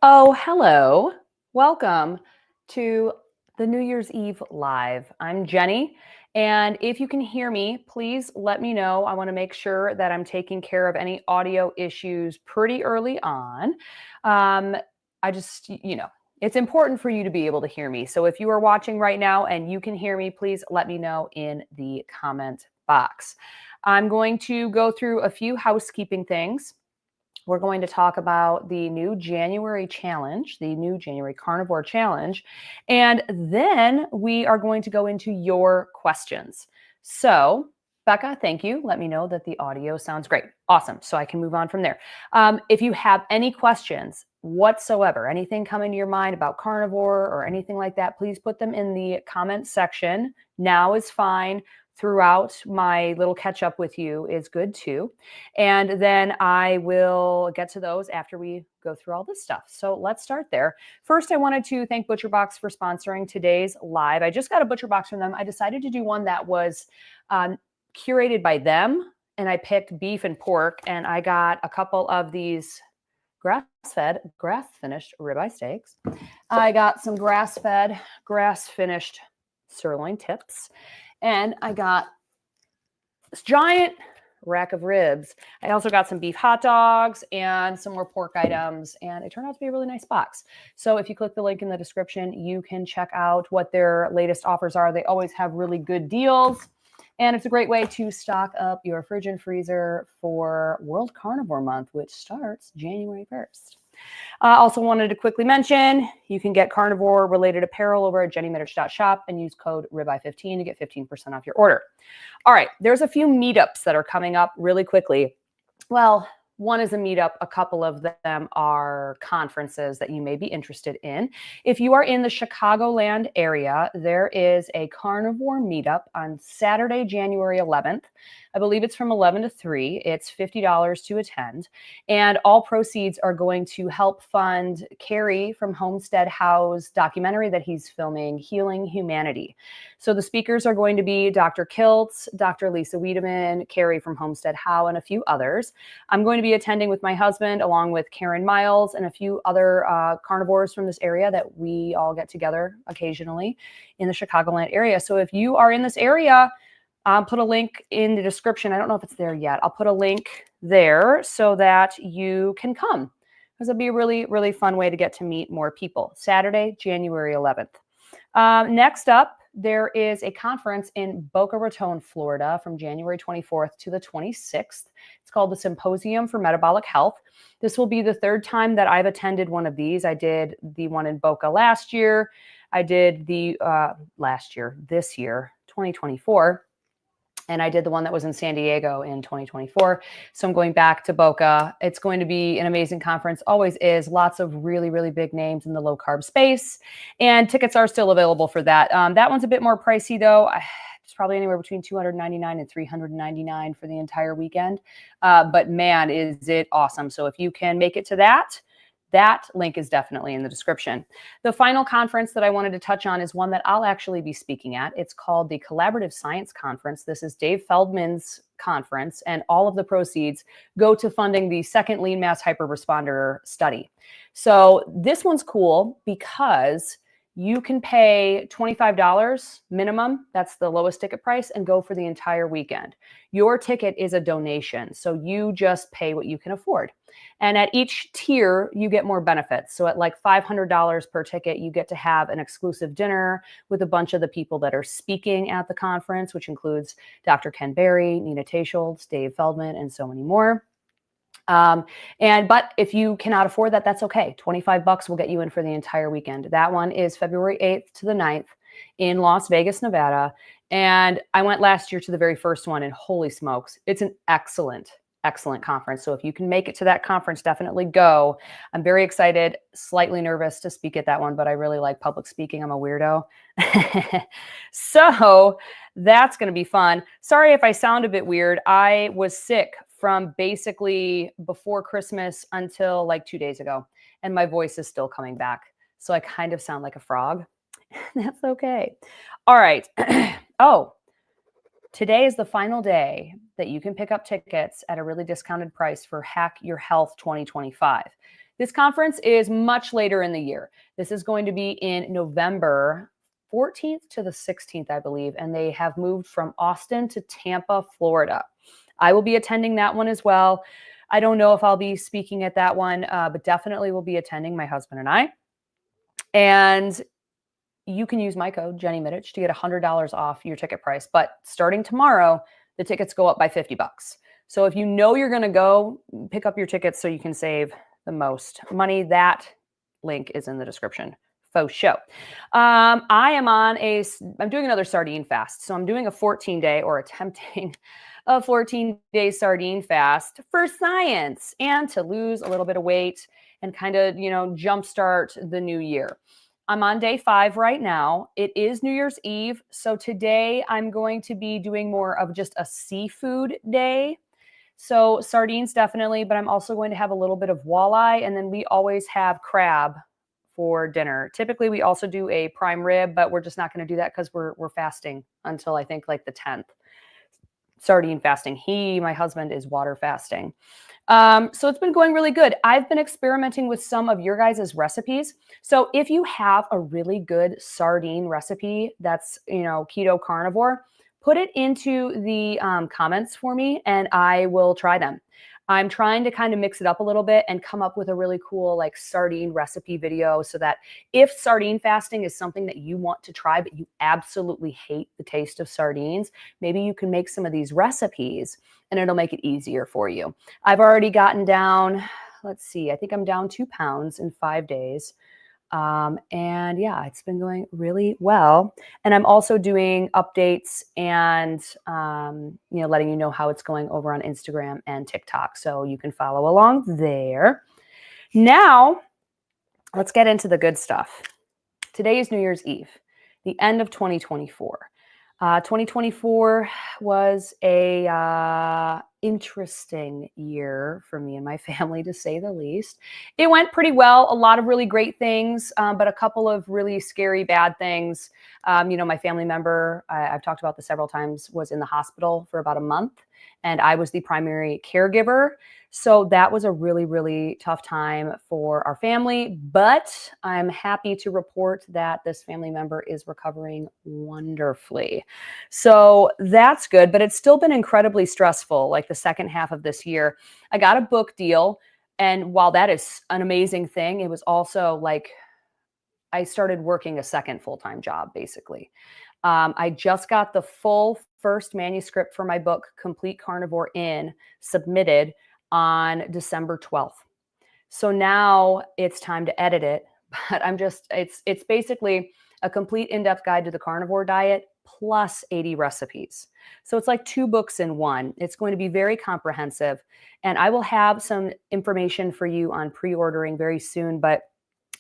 Oh, hello. Welcome to the New Year's Eve Live. I'm Jenny, and if you can hear me, please let me know. I want to make sure that I'm taking care of any audio issues pretty early on. Um, it's important for you to be able to hear me. So if you are watching right now and you can hear me, please let me know in the comment box. I'm going to go through a few housekeeping things. We're going to talk about the new January challenge, the new January Carnivore Challenge, and then we are going to go into your questions. So, Becca, thank you. Let me know that the audio sounds great. Awesome. So I can move on from there. If you have any questions whatsoever, anything come into your mind about carnivore or anything like that, please put them in the comment section. Now is fine. Throughout my little catch up with you is good too. And then I will get to those after we go through all this stuff. So let's start there. First, I wanted to thank ButcherBox for sponsoring today's live. I just got a ButcherBox from them. I decided to do one that was curated by them, and I picked beef and pork, and I got a couple of these grass-fed, grass-finished ribeye steaks. I got some grass-fed, grass-finished sirloin tips. And I got this giant rack of ribs. I also got some beef hot dogs and some more pork items, and it turned out to be a really nice box. So if you click the link in the description, you can check out what their latest offers are. They always have really good deals, and it's a great way to stock up your fridge and freezer for World Carnivore Month, which starts January 1st. I also wanted to quickly mention, you can get carnivore-related apparel over at jennymitich.shop and use code RIBEYE15 to get 15% off your order. All right, there's a few meetups that are coming up really quickly. Well, one is a meetup. A couple of them are conferences that you may be interested in. If you are in the Chicagoland area, there is a carnivore meetup on Saturday, January 11th. I believe it's from 11 to 3. It's $50 to attend. And all proceeds are going to help fund Carrie from Homestead How's documentary that he's filming, Healing Humanity. So the speakers are going to be Dr. Kiltz, Dr. Lisa Wiedemann, Carrie from Homestead How, and a few others. I'm going to be attending with my husband, along with Karen Miles and a few other carnivores from this area that we all get together occasionally in the Chicagoland area. So if you are in this area, I'll put a link in the description. I don't know if it's there yet. I'll put a link there so that you can come, because it'll be a really, really fun way to get to meet more people. Saturday, January 11th. Next up, there is a conference in Boca Raton, Florida from January 24th to the 26th. It's called the Symposium for Metabolic Health. This will be the third time that I've attended one of these. I did the one in Boca last year. I did the this year, 2024. And I did the one that was in San Diego in 2024. So I'm going back to Boca. It's going to be an amazing conference. Always is. Lots of really, really big names in the low carb space. And tickets are still available for that. That one's a bit more pricey though. It's probably anywhere between $299 and $399 for the entire weekend. But man, is it awesome. So if you can make it to that link is definitely in the description. The final conference that I wanted to touch on is one that I'll actually be speaking at. It's called the Collaborative Science Conference. This is Dave Feldman's conference, and all of the proceeds go to funding the second lean mass hyperresponder study. So this one's cool because you can pay $25 minimum. That's the lowest ticket price, and go for the entire weekend. Your ticket is a donation, so you just pay what you can afford. And at each tier, you get more benefits. So at like $500 per ticket, you get to have an exclusive dinner with a bunch of the people that are speaking at the conference, which includes Dr. Ken Berry, Nina Teicholz, Dave Feldman, and so many more. But if you cannot afford that, that's okay. $25 will get you in for the entire weekend. That one is February 8th to the 9th in Las Vegas, Nevada. And I went last year to the very first one, and holy smokes, it's an excellent conference. So if you can make it to that conference, definitely go. I'm very excited, slightly nervous to speak at that one, but I really like public speaking. I'm a weirdo. So that's going to be fun. Sorry if I sound a bit weird. I was sick from basically before Christmas until like 2 days ago, and my voice is still coming back. So I kind of sound like a frog. That's okay. All right. Oh, today is the final day that you can pick up tickets at a really discounted price for Hack Your Health 2025. This conference is much later in the year. This is going to be in November 14th to the 16th, I believe, and they have moved from Austin to Tampa, Florida. I will be attending that one as well. I don't know if I'll be speaking at that one, but definitely will be attending, my husband and I. And you can use my code, Jenny Mitich, to get $100 off your ticket price. But starting tomorrow, the tickets go up by $50. So if you know you're going to go, pick up your tickets so you can save the most money. That link is in the description. Faux show. I'm doing another sardine fast. So I'm doing a 14-day or attempting a 14-day sardine fast for science and to lose a little bit of weight and kind of, jumpstart the new year. I'm on day 5 right now. It is New Year's Eve. So today I'm going to be doing more of just a seafood day. So sardines definitely, but I'm also going to have a little bit of walleye, and then we always have crab for dinner. Typically, we also do a prime rib, but we're just not going to do that because we're fasting until I think like the 10th. Sardine fasting. My husband, is water fasting. So it's been going really good. I've been experimenting with some of your guys' recipes. So if you have a really good sardine recipe that's, keto carnivore, put it into the comments for me and I will try them. I'm trying to kind of mix it up a little bit and come up with a really cool like sardine recipe video so that if sardine fasting is something that you want to try, but you absolutely hate the taste of sardines, maybe you can make some of these recipes and it'll make it easier for you. I've already gotten down, let's see, I think I'm down 2 pounds in 5 days. And yeah, it's been going really well. And I'm also doing updates and, letting you know how it's going over on Instagram and TikTok. So you can follow along there. Now, let's get into the good stuff. Today is New Year's Eve, the end of 2024. 2024 was a interesting year for me and my family, to say the least. It went pretty well, a lot of really great things, but a couple of really scary, bad things. My family member, I've talked about this several times, was in the hospital for about a month, and I was the primary caregiver. So that was a really, really tough time for our family, but I'm happy to report that this family member is recovering wonderfully. So that's good, but it's still been incredibly stressful, like the second half of this year. I got a book deal, and while that is an amazing thing, it was also like I started working a second full-time job, basically. I just got the full first manuscript for my book, Complete Carnivore In, submitted on December 12th. So now it's time to edit it, but it's basically a complete in-depth guide to the carnivore diet plus 80 recipes. So it's like 2 books in one. It's going to be very comprehensive, and I will have some information for you on pre-ordering very soon, but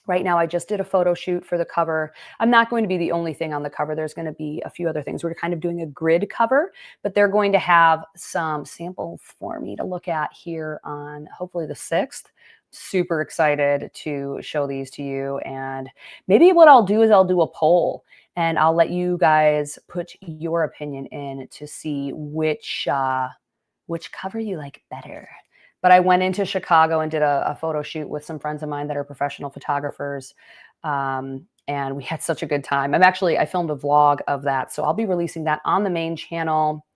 right now, I just did a photo shoot for the cover. I'm not going to be the only thing on the cover. There's going to be a few other things. We're kind of doing a grid cover, but they're going to have some samples for me to look at here on hopefully the 6th. Super excited to show these to you. And maybe what I'll do is I'll do a poll and I'll let you guys put your opinion in to see which cover you like better. But I went into Chicago and did a photo shoot with some friends of mine that are professional photographers. And we had such a good time. I filmed a vlog of that. So I'll be releasing that on the main channel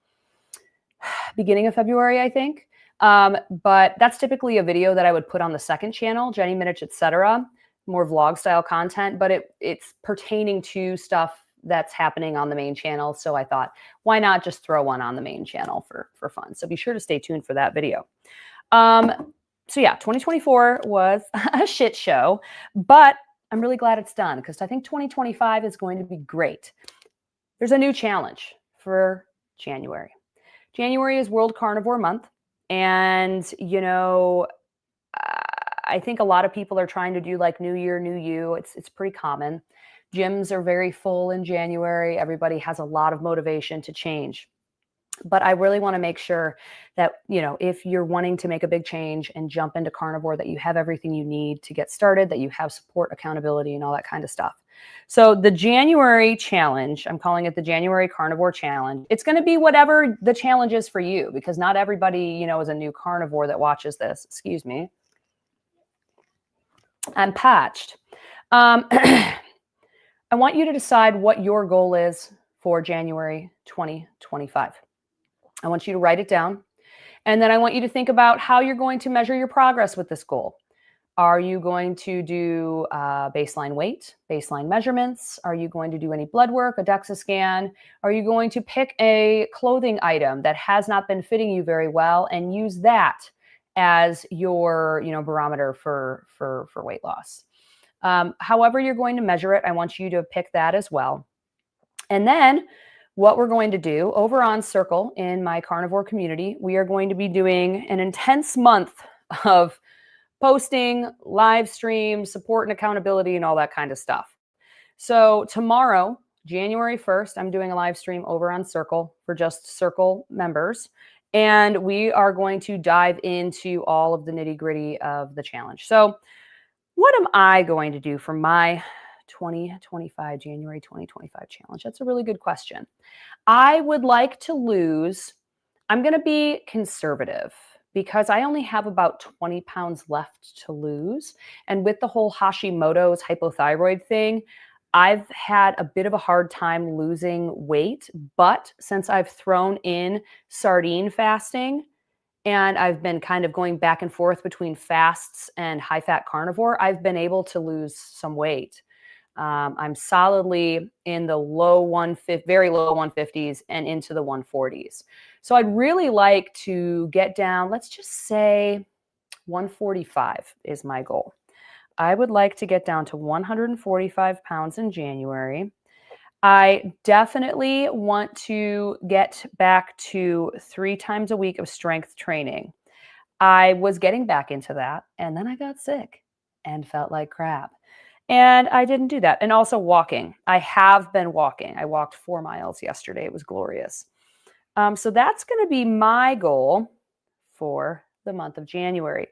beginning of February, I think. But that's typically a video that I would put on the second channel, Jenny Mitich, etc. More vlog style content, but it's pertaining to stuff that's happening on the main channel. So I thought, why not just throw one on the main channel for fun? So be sure to stay tuned for that video. So yeah, 2024 was a shit show, but I'm really glad it's done because I think 2025 is going to be great. There's a new challenge for January. January is World Carnivore Month. And, I think a lot of people are trying to do like New Year, New You. It's pretty common. Gyms are very full in January. Everybody has a lot of motivation to change. But I really want to make sure that, if you're wanting to make a big change and jump into carnivore, that you have everything you need to get started, that you have support, accountability, and all that kind of stuff. So the January challenge, I'm calling it the January Carnivore Challenge. It's going to be whatever the challenge is for you, because not everybody, is a new carnivore that watches this. Excuse me. I'm patched. I want you to decide what your goal is for January 2025. I want you to write it down. And then I want you to think about how you're going to measure your progress with this goal. Are you going to do baseline weight, baseline measurements? Are you going to do any blood work, a DEXA scan? Are you going to pick a clothing item that has not been fitting you very well and use that as your, barometer for weight loss? However you're going to measure it, I want you to pick that as well. And then what we're going to do over on Circle in my carnivore community, we are going to be doing an intense month of posting, live streams, support and accountability, and all that kind of stuff. So tomorrow, January 1st, I'm doing a live stream over on Circle for just Circle members. And we are going to dive into all of the nitty-gritty of the challenge. So what am I going to do for my January 2025 challenge? That's a really good question. I would like to lose, I'm going to be conservative because I only have about 20 pounds left to lose. And with the whole Hashimoto's hypothyroid thing, I've had a bit of a hard time losing weight. But since I've thrown in sardine fasting and I've been kind of going back and forth between fasts and high-fat carnivore, I've been able to lose some weight. I'm solidly in the very low 150s and into the 140s. So I'd really like to get down, let's just say 145 is my goal. I would like to get down to 145 pounds in January. I definitely want to get back to 3 times a week of strength training. I was getting back into that, and then I got sick and felt like crap. And I didn't do that. And also walking. I have been walking. I walked 4 miles yesterday. It was glorious. So that's going to be my goal for the month of January.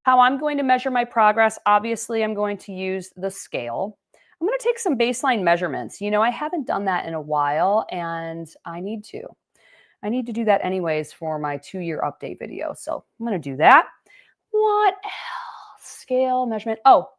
How I'm going to measure my progress, obviously, I'm going to use the scale. I'm going to take some baseline measurements. I haven't done that in a while, and I need to. I need to do that anyways for my 2-year update video. So I'm going to do that. What else? Scale, measurement. Oh,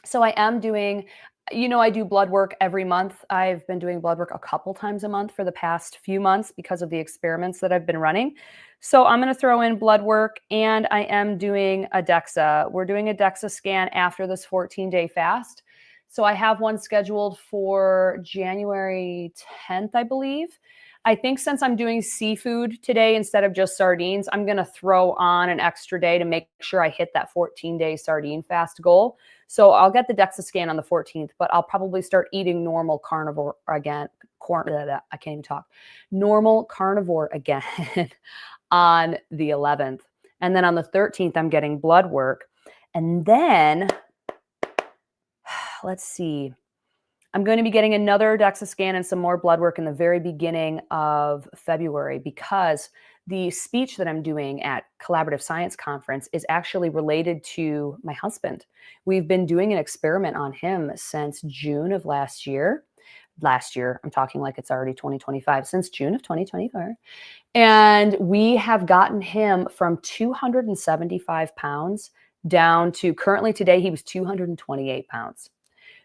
so I am doing, I do blood work every month. I've been doing blood work a couple times a month for the past few months because of the experiments that I've been running. So I'm going to throw in blood work, and I am doing a DEXA. We're doing a DEXA scan after this 14-day fast. So I have one scheduled for January 10th, I believe. I think since I'm doing seafood today instead of just sardines, I'm going to throw on an extra day to make sure I hit that 14-day sardine fast goal. So I'll get the DEXA scan on the 14th, but I'll probably start eating normal carnivore again. I can't even talk. Normal carnivore again on the 11th. And then on the 13th, I'm getting blood work. And then, let's see. I'm going to be getting another DEXA scan and some more blood work in the very beginning of February because the speech that I'm doing at Collaborative Science Conference is actually related to my husband. We've been doing an experiment on him since June of last year. I'm talking like it's already 2025, since June of 2024. And we have gotten him from 275 pounds down to currently today, he was 228 pounds.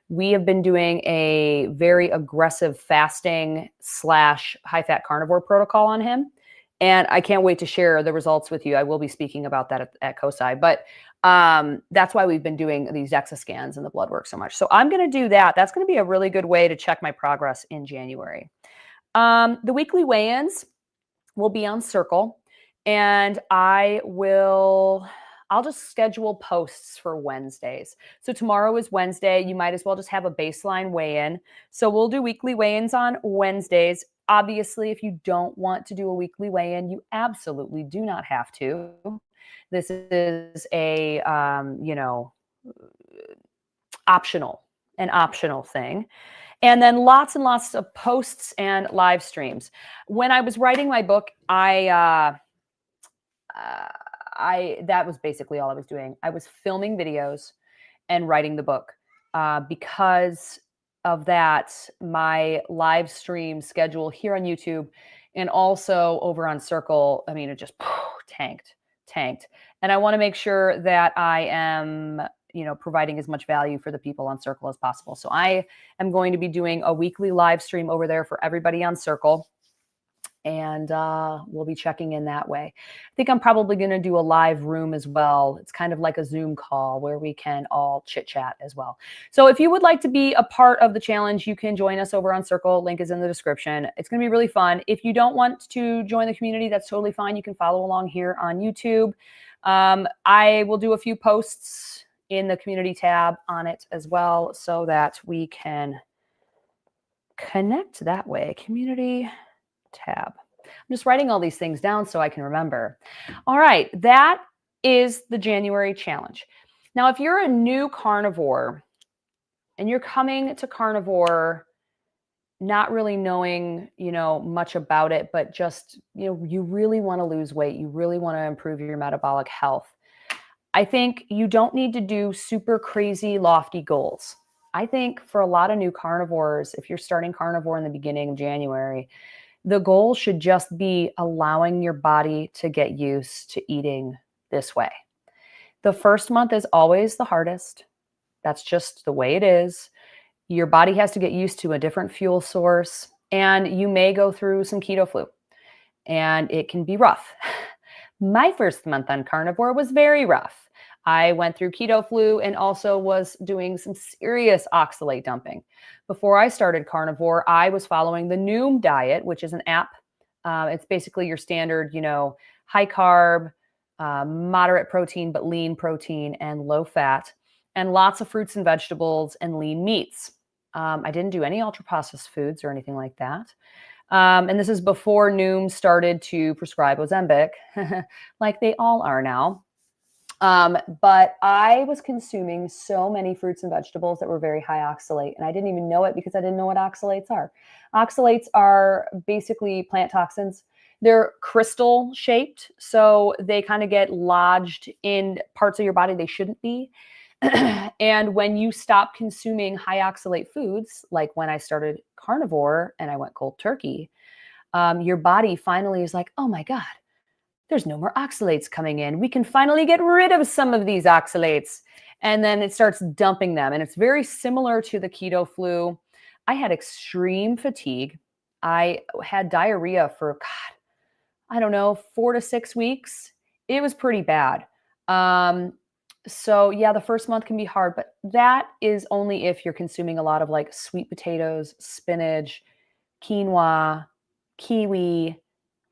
We have been doing a very aggressive fasting / high-fat carnivore protocol on him. And I can't wait to share the results with you. I will be speaking about that at COSI. But that's why we've been doing these DEXA scans and the blood work so much. So I'm going to do that. That's going to be a really good way to check my progress in January. The weekly weigh-ins will be on Circle. And I'll just schedule posts for Wednesdays. So tomorrow is Wednesday. You might as well just have a baseline weigh-in. So we'll do weekly weigh-ins on Wednesdays. Obviously, if you don't want to do a weekly weigh-in, you absolutely do not have to. This is an optional thing. And then lots and lots of posts and live streams. When I was writing my book, that was basically all I was doing. I was filming videos and writing the book. Because of that, my live stream schedule here on YouTube and also over on Circle, it just tanked. And I want to make sure that I am providing as much value for the people on Circle as possible. So I am going to be doing a weekly live stream over there for everybody on Circle. And we'll be checking in that way. I think I'm probably going to do a live room as well. It's kind of like a Zoom call where we can all chit chat as well. So if you would like to be a part of the challenge, you can join us over on Circle. Link is in the description. It's going to be really fun. If you don't want to join the community, that's totally fine. You can follow along here on YouTube. I will do a few posts in the community tab on it as well so that we can connect that way. Community tab. I'm just writing all these things down so I can remember. All right, that is the January challenge. Now, if you're a new carnivore and you're coming to carnivore not really knowing, much about it, but just, you really want to lose weight, you really want to improve your metabolic health, I think you don't need to do super crazy, lofty goals. I think for a lot of new carnivores, if you're starting carnivore in the beginning of January, the goal should just be allowing your body to get used to eating this way. The first month is always the hardest. That's just the way it is. Your body has to get used to a different fuel source, and you may go through some keto flu, and it can be rough. My first month on carnivore was very rough. I went through keto flu and also was doing some serious oxalate dumping. Before I started carnivore, I was following the Noom diet, which is an app. It's basically your standard, high carb, moderate protein, but lean protein and low fat, and lots of fruits and vegetables and lean meats. I didn't do any ultra processed foods or anything like that. And this is before Noom started to prescribe Ozempic, like they all are now. But I was consuming so many fruits and vegetables that were very high oxalate, and I didn't even know it because I didn't know what oxalates are. Oxalates are basically plant toxins. They're crystal shaped, so they kind of get lodged in parts of your body they shouldn't be. And when you stop consuming high oxalate foods, like when I started carnivore and I went cold turkey, your body finally is like, oh my God, there's no more oxalates coming in. We can finally get rid of some of these oxalates. And then it starts dumping them. And it's very similar to the keto flu. I had extreme fatigue. I had diarrhea for, I don't know, 4 to 6 weeks. It was pretty bad. So yeah, the first month can be hard, but that is only if you're consuming a lot of like sweet potatoes, spinach, quinoa, kiwi,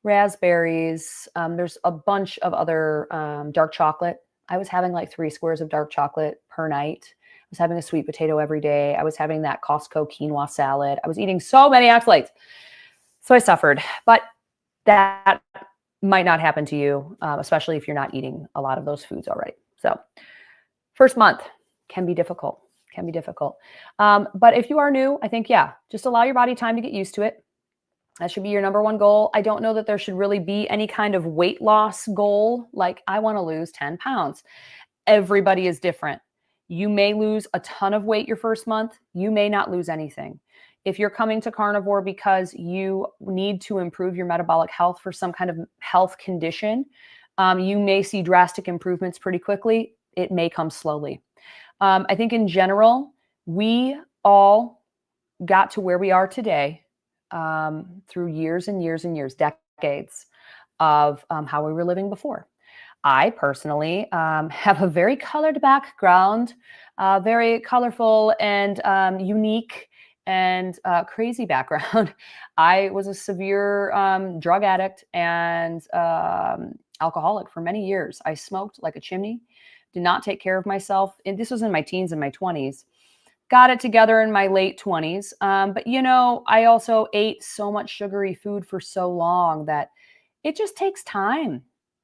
raspberries. There's a bunch of other dark chocolate. I was having like 3 squares of dark chocolate per night. I was having a sweet potato every day. I was having that Costco quinoa salad. I was eating so many oxalates. So I suffered, but that might not happen to you, especially if you're not eating a lot of those foods already. So first month can be difficult, but if you are new, I think, just allow your body time to get used to it. That should be your number one goal. I don't know that there should really be any kind of weight loss goal. Like, I want to lose 10 pounds. Everybody is different. You may lose a ton of weight your first month. You may not lose anything. If you're coming to carnivore because you need to improve your metabolic health for some kind of health condition, you may see drastic improvements pretty quickly. It may come slowly. I think in general, we all got to where we are today through years and years and years, decades of how we were living before. I personally have a very colored background, very colorful and unique and crazy background. I was a severe drug addict and alcoholic for many years. I smoked like a chimney, did not take care of myself. And this was in my teens and my 20s. Got it together in my late 20s. But, I also ate so much sugary food for so long that it just takes time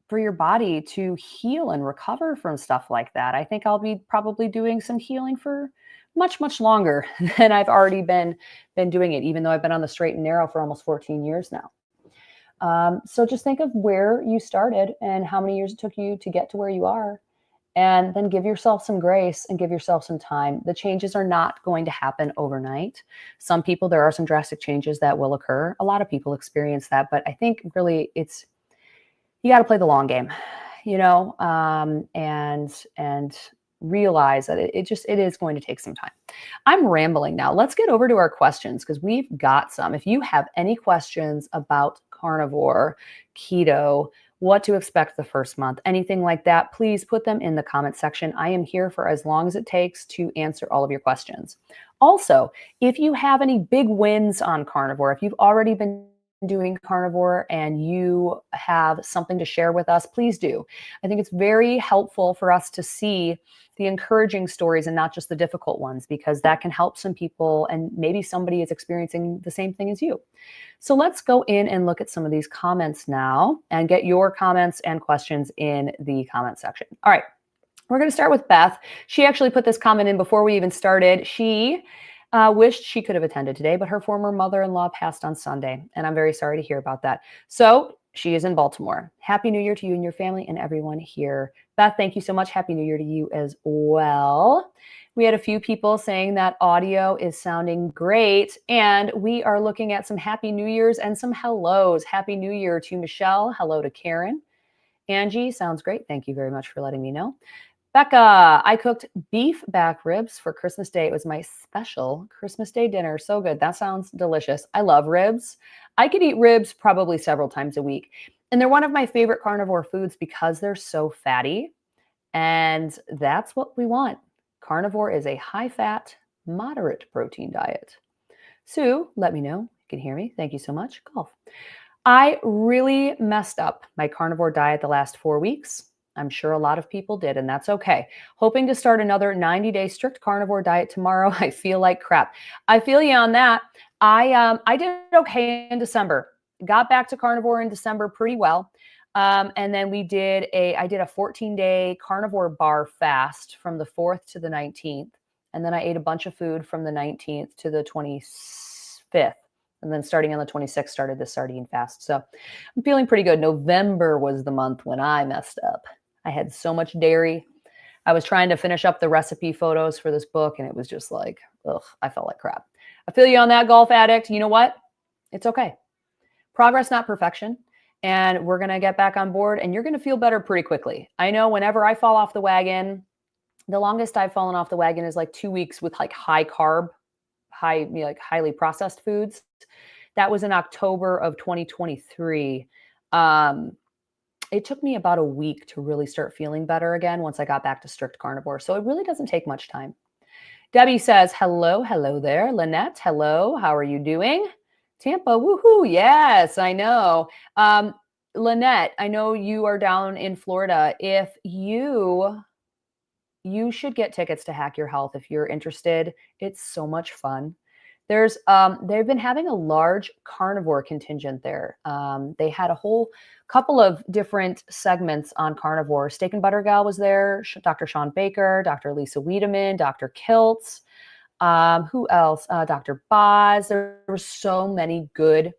for your body to heal and recover from stuff like that. I think I'll be probably doing some healing for much, much longer than I've already been doing it, even though I've been on the straight and narrow for almost 14 years now. So just think of where you started and how many years it took you to get to where you are. And then give yourself some grace and give yourself some time. The changes are not going to happen overnight. Some people, there are some drastic changes that will occur. A lot of people experience that, but I think really you got to play the long game, and realize that it is going to take some time. I'm rambling now. Let's get over to our questions because we've got some. If you have any questions about carnivore, keto, what to expect the first month, anything like that, please put them in the comment section. I am here for as long as it takes to answer all of your questions. Also, if you have any big wins on carnivore, if you've already been doing carnivore and you have something to share with us, please do. I think it's very helpful for us to see the encouraging stories and not just the difficult ones, because that can help some people and maybe somebody is experiencing the same thing as you. So let's go in and look at some of these comments now and get your comments and questions in the comment section. All right, we're going to start with Beth. She actually put this comment in before we even started. She wished she could have attended today, but her former mother-in-law passed on Sunday, and I'm very sorry to hear about that. So she is in Baltimore. Happy New Year to you and your family and everyone here. Beth, thank you so much. Happy New Year to you as well. We had a few people saying that audio is sounding great, and we are looking at some Happy New Year's and some hellos. Happy New Year to Michelle. Hello to Karen. Angie, sounds great. Thank you very much for letting me know. Becca, I cooked beef back ribs for Christmas Day. It was my special Christmas Day dinner. So good. That sounds delicious. I love ribs. I could eat ribs probably several times a week. And they're one of my favorite carnivore foods because they're so fatty. And that's what we want. Carnivore is a high-fat, moderate protein diet. Sue, let me know. You can hear me. Thank you so much. Golf. I really messed up my carnivore diet the last 4 weeks. I'm sure a lot of people did, and that's okay. Hoping to start another 90-day strict carnivore diet tomorrow. I feel like crap. I feel you on that. I did okay in December. Got back to carnivore in December pretty well. And then I did a 14-day carnivore bar fast from the 4th to the 19th. And then I ate a bunch of food from the 19th to the 25th. And then starting on the 26th, started the sardine fast. So I'm feeling pretty good. November was the month when I messed up. I had so much dairy. I was trying to finish up the recipe photos for this book, and it was just like, ugh, I felt like crap. I feel you on that, golf addict. You know what? It's okay. Progress, not perfection. And we're going to get back on board, and you're going to feel better pretty quickly. I know whenever I fall off the wagon, the longest I've fallen off the wagon is like 2 weeks with like high carb, highly processed foods. That was in October of 2023. It took me about a week to really start feeling better again once I got back to strict carnivore. So it really doesn't take much time. Debbie says, hello there. Lynette, hello. How are you doing? Tampa, woohoo. Yes, I know. Lynette, I know you are down in Florida. If you should get tickets to Hack Your Health if you're interested. It's so much fun. They've been having a large carnivore contingent there. They had a whole couple of different segments on carnivore. Steak and Butter Gal was there, Dr. Sean Baker, Dr. Lisa Wiedemann, Dr. Kiltz. Who else? Dr. Boz. There were so many good,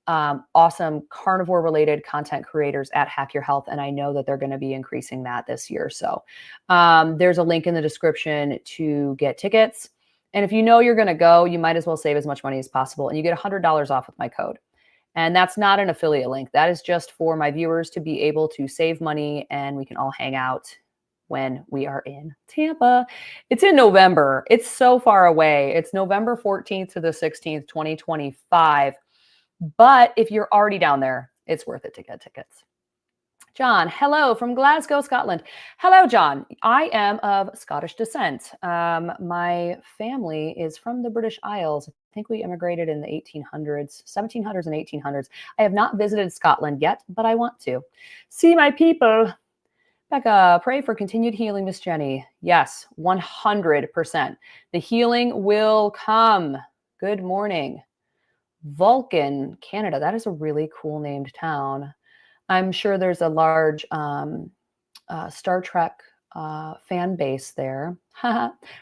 awesome carnivore-related content creators at Hack Your Health, and I know that they're going to be increasing that this year. So there's a link in the description to get tickets. And if you know you're going to go, you might as well save as much money as possible. And you get $100 off with my code. And that's not an affiliate link. That is just for my viewers to be able to save money and we can all hang out when we are in Tampa. It's in November. It's so far away. It's November 14th to the 16th, 2025. But if you're already down there, it's worth it to get tickets. John, hello from Glasgow, Scotland. Hello, John. I am of Scottish descent. My family is from the British Isles. I think we immigrated in the 1700s and 1800s. I have not visited Scotland yet, but I want to. See my people. Becca, pray for continued healing, Miss Jenny. Yes, 100%. The healing will come. Good morning. Vulcan, Canada. That is a really cool named town. I'm sure there's a large Star Trek fan base there.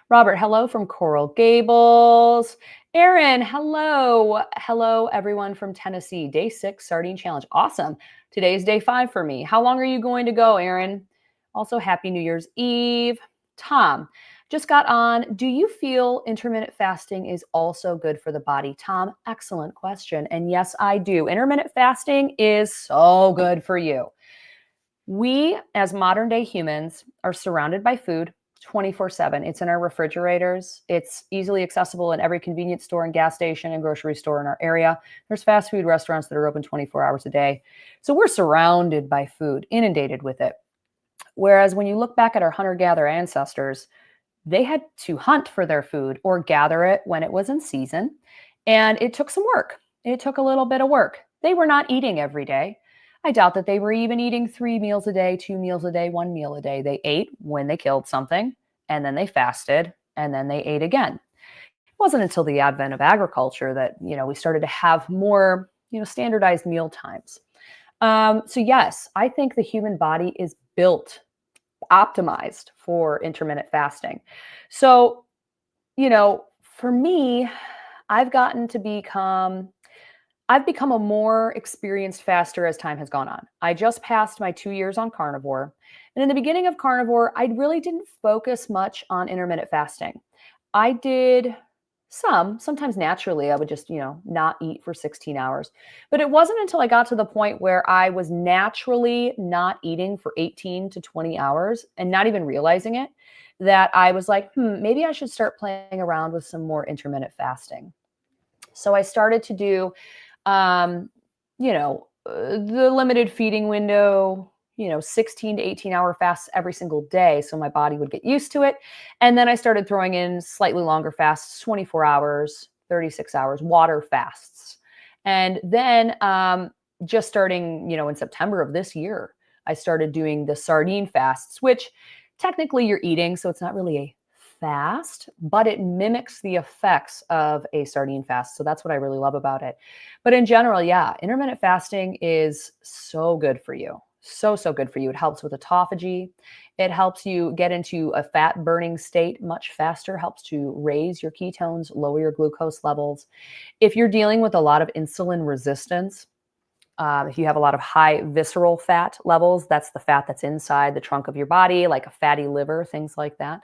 Robert, hello from Coral Gables. Aaron, hello. Hello, everyone from Tennessee. Day 6 Sardine Challenge. Awesome. Today's day 5 for me. How long are you going to go, Aaron? Also, Happy New Year's Eve. Tom, just got on. Do you feel intermittent fasting is also good for the body? Tom, excellent question. And yes, I do. Intermittent fasting is so good for you. We, as modern day humans, are surrounded by food. 24/7. It's in our refrigerators. It's easily accessible in every convenience store and gas station and grocery store in our area. There's fast food restaurants that are open 24 hours a day. So we're surrounded by food, inundated with it. Whereas when you look back at our hunter-gatherer ancestors, they had to hunt for their food or gather it when it was in season. And it took some work. It took a little bit of work. They were not eating every day. I doubt that they were even eating 3 meals a day, 2 meals a day, 1 meal a day. They ate when they killed something, and then they fasted, and then they ate again. It wasn't until the advent of agriculture that, we started to have more, standardized meal times. So yes, I think the human body is built, optimized for intermittent fasting. So, for me, I've gotten to I've become a more experienced faster as time has gone on. I just passed my 2 years on carnivore. And in the beginning of carnivore, I really didn't focus much on intermittent fasting. I did sometimes naturally, I would just, not eat for 16 hours. But it wasn't until I got to the point where I was naturally not eating for 18 to 20 hours and not even realizing it, that I was like, maybe I should start playing around with some more intermittent fasting. So I started to do the limited feeding window, 16 to 18-hour fasts every single day. So my body would get used to it. And then I started throwing in slightly longer fasts, 24 hours, 36 hours, water fasts. And then just starting, in September of this year, I started doing the sardine fasts, which technically you're eating. So it's not really a fast, but it mimics the effects of a sardine fast. So that's what I really love about it. But in general, yeah, intermittent fasting is so good for you. So good for you. It helps with autophagy. It helps you get into a fat burning state much faster, helps to raise your ketones, lower your glucose levels. If you're dealing with a lot of insulin resistance, if you have a lot of high visceral fat levels, that's the fat that's inside the trunk of your body, like a fatty liver, things like that.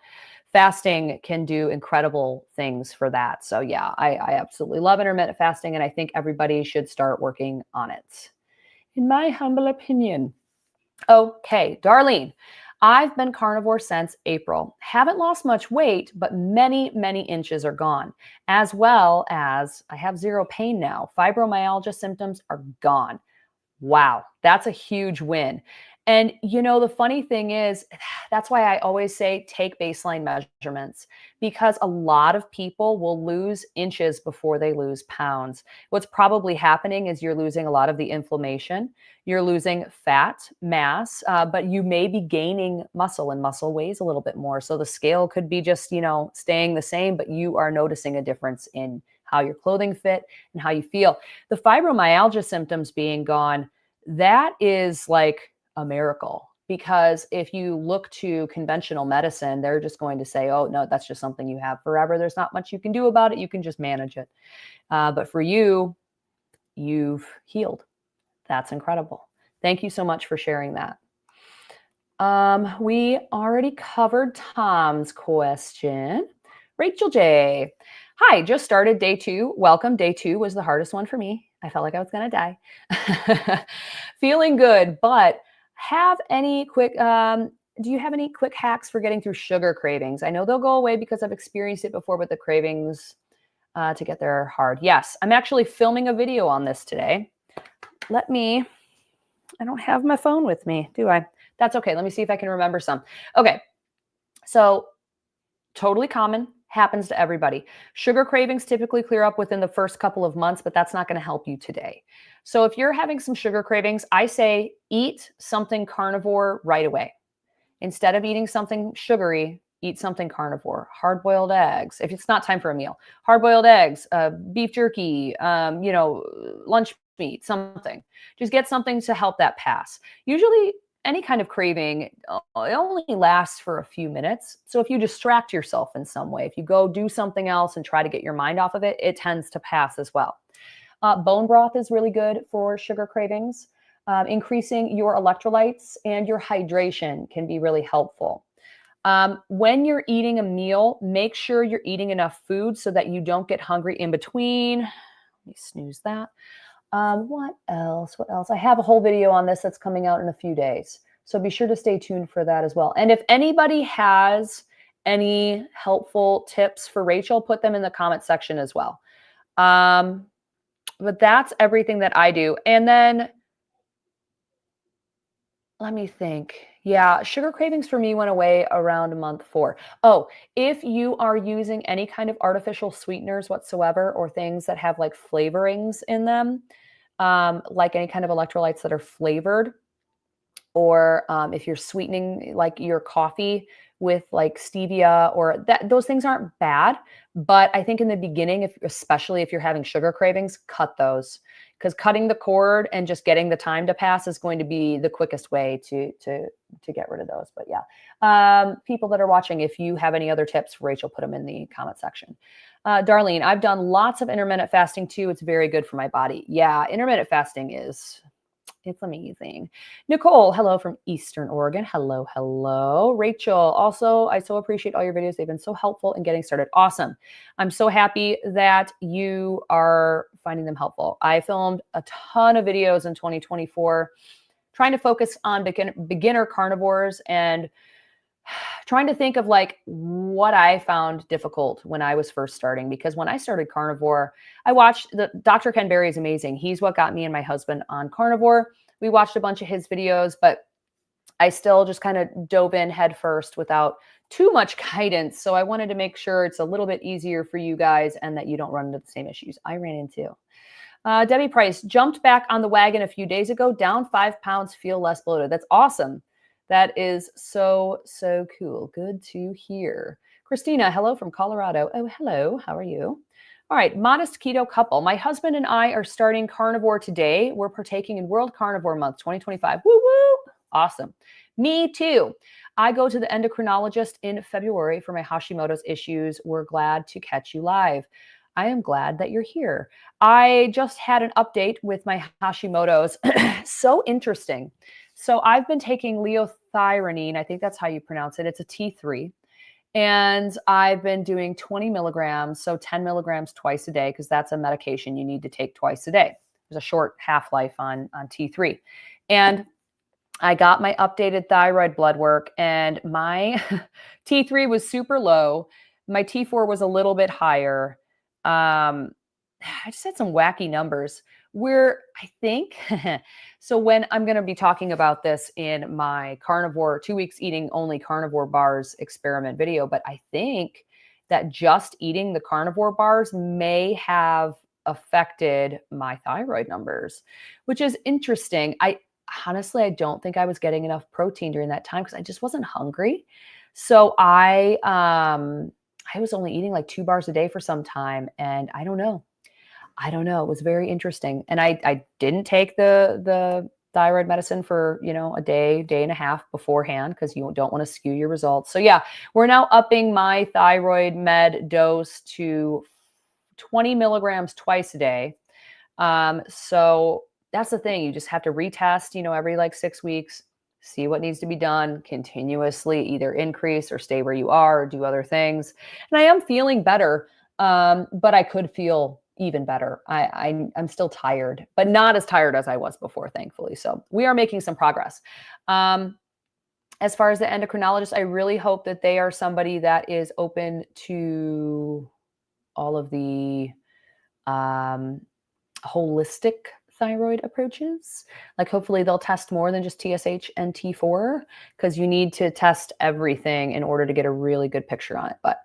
Fasting can do incredible things for that. So yeah, I absolutely love intermittent fasting, and I think everybody should start working on it, in my humble opinion. Okay, Darlene, I've been carnivore since April. Haven't lost much weight, but many, many inches are gone, as well as I have zero pain now. Fibromyalgia symptoms are gone. Wow, that's a huge win. And the funny thing is, that's why I always say take baseline measurements, because a lot of people will lose inches before they lose pounds. What's probably happening is you're losing a lot of the inflammation, you're losing fat mass, but you may be gaining muscle, and muscle weighs a little bit more. So the scale could be just, staying the same, but you are noticing a difference in how your clothing fit and how you feel. The fibromyalgia symptoms being gone, that is like a miracle, because if you look to conventional medicine, they're just going to say, oh, no, that's just something you have forever. There's not much you can do about it. You can just manage it. But for you, you've healed. That's incredible. Thank you so much for sharing that. We already covered Tom's question. Rachel J. Hi, just started day 2. Welcome. Day 2 was the hardest one for me. I felt like I was going to die. Feeling good, but have any quick, do you have any quick hacks for getting through sugar cravings? I know they'll go away because I've experienced it before, but the cravings to get there are hard. Yes, I'm actually filming a video on this today. I don't have my phone with me, do I? That's okay. Let me see if I can remember some. Okay. So totally common, happens to everybody. Sugar cravings typically clear up within the first couple of months, but that's not going to help you today. So if you're having some sugar cravings, I say eat something carnivore right away. Instead of eating something sugary, eat something carnivore. Hard-boiled eggs, if it's not time for a meal. Hard-boiled eggs, beef jerky, lunch meat, something. Just get something to help that pass. Usually any kind of craving, it only lasts for a few minutes. So if you distract yourself in some way, if you go do something else and try to get your mind off of it, it tends to pass as well. Bone broth is really good for sugar cravings. Increasing your electrolytes and your hydration can be really helpful. When you're eating a meal, make sure you're eating enough food so that you don't get hungry in between. Let me snooze that. What else? I have a whole video on this that's coming out in a few days. So be sure to stay tuned for that as well. And if anybody has any helpful tips for Rachel, put them in the comment section as well. But that's everything that I do. And then let me think. Yeah, sugar cravings for me went away around month 4. Oh, if you are using any kind of artificial sweeteners whatsoever, or things that have like flavorings in them, like any kind of electrolytes that are flavored, or if you're sweetening like your coffee with like stevia, or that, those things aren't bad. But I think in the beginning, especially if you're having sugar cravings, cut those, because cutting the cord and just getting the time to pass is going to be the quickest way to get rid of those. But yeah, people that are watching, if you have any other tips for Rachel, put them in the comment section. Darlene, I've done lots of intermittent fasting too. It's very good for my body. Yeah, intermittent fasting it's amazing. Nicole, hello from Eastern Oregon. Hello, hello. Rachel, also, I so appreciate all your videos. They've been so helpful in getting started. Awesome. I'm so happy that you are finding them helpful. I filmed a ton of videos in 2024, trying to focus on beginner carnivores, and trying to think of like what I found difficult when I was first starting. Because when I started carnivore, I watched Dr. Ken Berry is amazing. He's what got me and my husband on carnivore. We watched a bunch of his videos, but I still just kind of dove in head first without too much guidance. So I wanted to make sure it's a little bit easier for you guys and that you don't run into the same issues I ran into. Debbie Price, jumped back on the wagon a few days ago, down 5 pounds, feel less bloated. That's awesome. That is so, so cool. Good to hear. Christina, hello from Colorado. Oh, hello. How are you? All right. Modest keto couple. My husband and I are starting carnivore today. We're partaking in World Carnivore Month 2025. Woo woo. Awesome. Me too. I go to the endocrinologist in February for my Hashimoto's issues. We're glad to catch you live. I am glad that you're here. I just had an update with my Hashimoto's. So interesting. So I've been taking liothyronine. I think that's how you pronounce it. It's a T3. And I've been doing 20 milligrams, so 10 milligrams twice a day, because that's a medication you need to take twice a day. There's a short half-life on T3. And I got my updated thyroid blood work, and my T3 was super low. My T4 was a little bit higher. I just had some wacky numbers where I think, so when I'm going to be talking about this in my carnivore, 2 weeks eating only carnivore bars experiment video, but I think that just eating the carnivore bars may have affected my thyroid numbers, which is interesting. Honestly, I don't think I was getting enough protein during that time because I just wasn't hungry. So I was only eating like 2 bars a day for some time, and I don't know. It was very interesting. And I didn't take the thyroid medicine for, a day and a half beforehand, because you don't want to skew your results. So yeah, we're now upping my thyroid med dose to 20 milligrams twice a day. So that's the thing. You just have to retest, every like 6 weeks, see what needs to be done continuously, either increase or stay where you are or do other things. And I am feeling better. But I could feel even better. I'm still tired, but not as tired as I was before, thankfully. So we are making some progress. As far as the endocrinologist, I really hope that they are somebody that is open to all of the holistic thyroid approaches. Like hopefully they'll test more than just TSH and T4, because you need to test everything in order to get a really good picture on it. But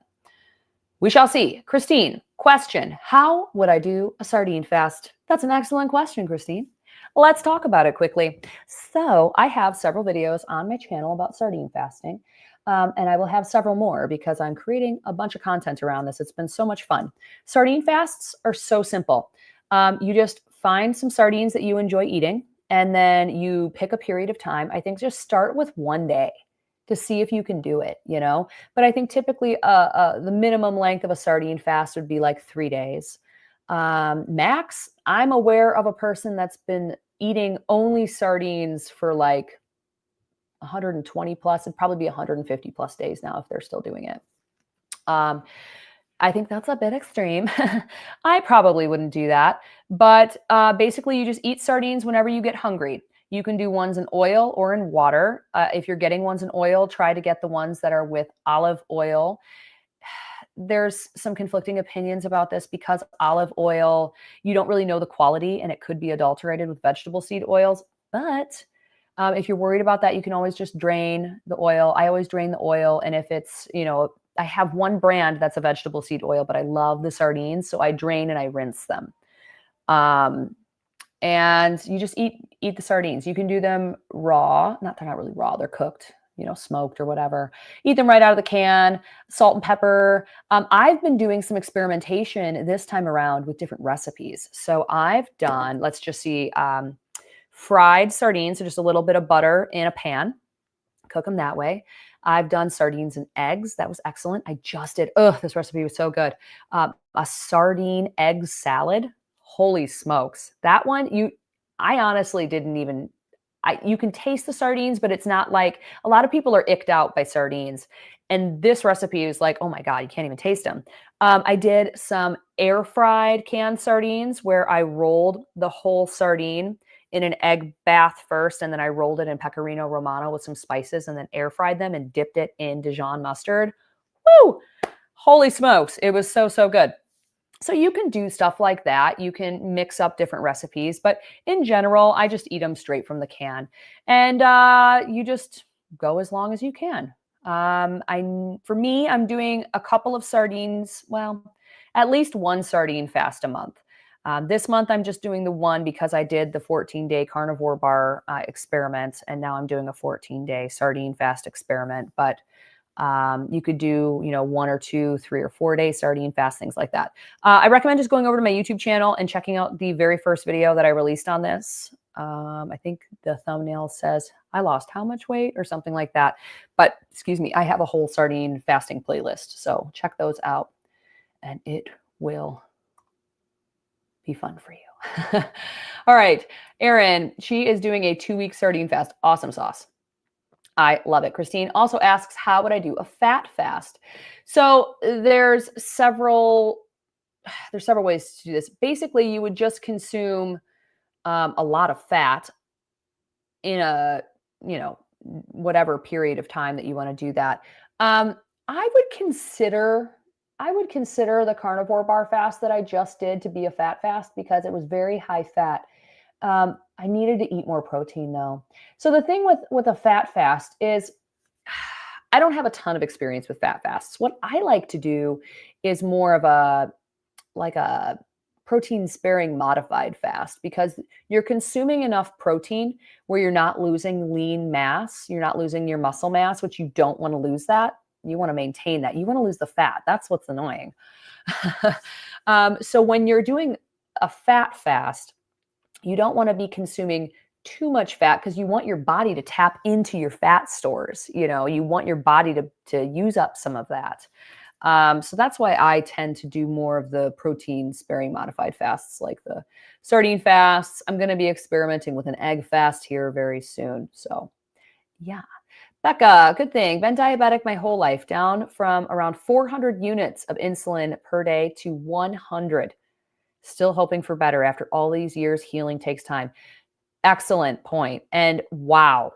we shall see. Christine, question. How would I do a sardine fast? That's an excellent question, Christine. Let's talk about it quickly. So I have several videos on my channel about sardine fasting. And I will have several more because I'm creating a bunch of content around this. It's been so much fun. Sardine fasts are so simple. You just find some sardines that you enjoy eating, and then you pick a period of time. I think just start with 1 day to see if you can do it, But I think typically the minimum length of a sardine fast would be like 3 days. Max, I'm aware of a person that's been eating only sardines for like 120 plus. It'd probably be 150 plus days now if they're still doing it. I think that's a bit extreme. I probably wouldn't do that. But basically, you just eat sardines whenever you get hungry. You can do ones in oil or in water. If you're getting ones in oil, try to get the ones that are with olive oil. There's some conflicting opinions about this because olive oil, you don't really know the quality and it could be adulterated with vegetable seed oils. But if you're worried about that, you can always just drain the oil. I always drain the oil. And if it's, I have one brand that's a vegetable seed oil, but I love the sardines. So I drain and I rinse them. And you just eat the sardines. You can do them raw. They're not really raw. They're cooked, smoked or whatever. Eat them right out of the can, salt and pepper. I've been doing some experimentation this time around with different recipes. So I've done, let's just see, fried sardines. So just a little bit of butter in a pan, cook them that way. I've done sardines and eggs. That was excellent. I just did, this recipe was so good. A sardine egg salad. Holy smokes. That one, I honestly didn't even, you can taste the sardines, but it's not like, a lot of people are icked out by sardines. And this recipe is like, oh my God, you can't even taste them. I did some air fried canned sardines where I rolled the whole sardine in an egg bath first. And then I rolled it in pecorino romano with some spices and then air fried them and dipped it in Dijon mustard. Woo! Holy smokes. It was so, so good. So you can do stuff like that. You can mix up different recipes, but in general, I just eat them straight from the can. And you just go as long as you can. For me, I'm doing a couple of sardines. Well, at least one sardine fast a month. This month, I'm just doing the one because I did the 14-day carnivore bar experiment, and now I'm doing a 14-day sardine fast experiment. But you could do, 1 or 2, 3 or 4 day sardine fast, things like that. I recommend just going over to my YouTube channel and checking out the very first video that I released on this. I think the thumbnail says I lost how much weight or something like that. But excuse me, I have a whole sardine fasting playlist. So check those out and it will be fun for you. All right. Erin, she is doing a 2-week sardine fast. Awesome sauce. I love it. Christine also asks, how would I do a fat fast? So there's several ways to do this. Basically, you would just consume a lot of fat in a, whatever period of time that you want to do that. I would consider the carnivore bar fast that I just did to be a fat fast because it was very high fat. I needed to eat more protein though. So the thing with a fat fast is I don't have a ton of experience with fat fasts. What I like to do is more of a protein sparing modified fast because you're consuming enough protein where you're not losing lean mass. You're not losing your muscle mass, which you don't want to lose that. You want to maintain that. You want to lose the fat. That's what's annoying. So when you're doing a fat fast, you don't want to be consuming too much fat because you want your body to tap into your fat stores. You want your body to use up some of that. So that's why I tend to do more of the protein sparing modified fasts like the sardine fasts. I'm going to be experimenting with an egg fast here very soon. So yeah. Becca, good thing. Been diabetic my whole life, down from around 400 units of insulin per day to 100. Still hoping for better after all these years. Healing takes time. Excellent point. And wow,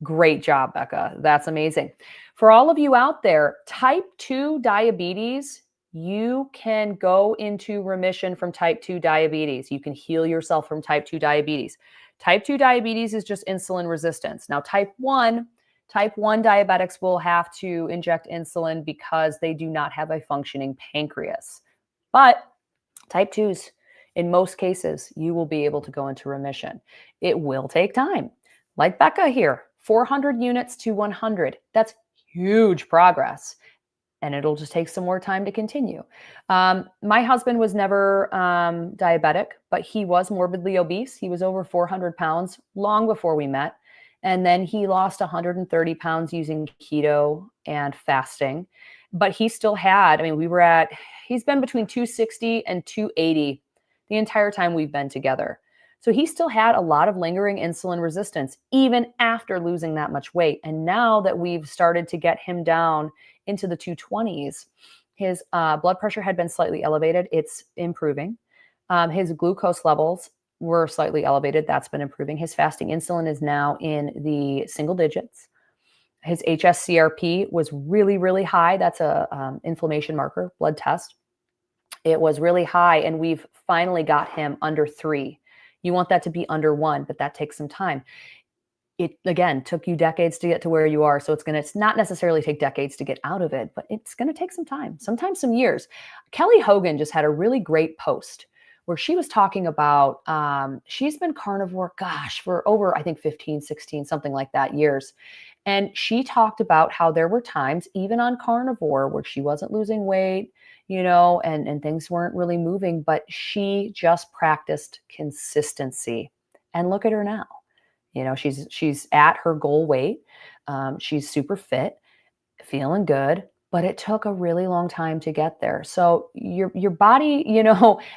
great job, Becca. That's amazing. For all of you out there, type 2 diabetes, you can go into remission from type 2 diabetes. You can heal yourself from type 2 diabetes. Type 2 diabetes is just insulin resistance. Now, type 1 diabetics will have to inject insulin because they do not have a functioning pancreas. But type 2s, in most cases, you will be able to go into remission. It will take time. Like Becca here, 400 units to 100. That's huge progress. And it'll just take some more time to continue. My husband was never diabetic, but he was morbidly obese. He was over 400 pounds long before we met. And then he lost 130 pounds using keto and fasting. But he still had, he's been between 260 and 280 the entire time we've been together. So he still had a lot of lingering insulin resistance, even after losing that much weight. And now that we've started to get him down into the 220s, his blood pressure had been slightly elevated. It's improving. His glucose levels were slightly elevated. That's been improving. His fasting insulin is now in the single digits. His HSCRP was really, really high. That's a inflammation marker, blood test. It was really high, and we've finally got him under 3. You want that to be under 1, but that takes some time. It, again, took you decades to get to where you are. So it's not necessarily take decades to get out of it, but it's going to take some time, sometimes some years. Kelly Hogan just had a really great post where she was talking about, she's been carnivore, gosh, for over, I think 15, 16, something like that years. And she talked about how there were times, even on carnivore, where she wasn't losing weight, and things weren't really moving, but she just practiced consistency. And look at her now. She's at her goal weight. She's super fit, feeling good, but it took a really long time to get there. So your body,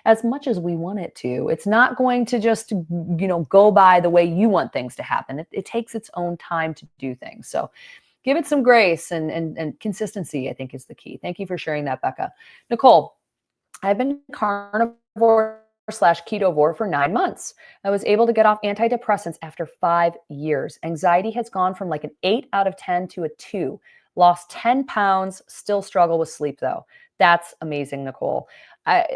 as much as we want it to, it's not going to just, go by the way you want things to happen. It takes its own time to do things. So give it some grace and consistency, I think, is the key. Thank you for sharing that, Becca. Nicole, I've been carnivore/ketovore for 9 months. I was able to get off antidepressants after 5 years. Anxiety has gone from like an 8 out of 10 to a 2. Lost 10 pounds, still struggle with sleep though. That's amazing, Nicole. I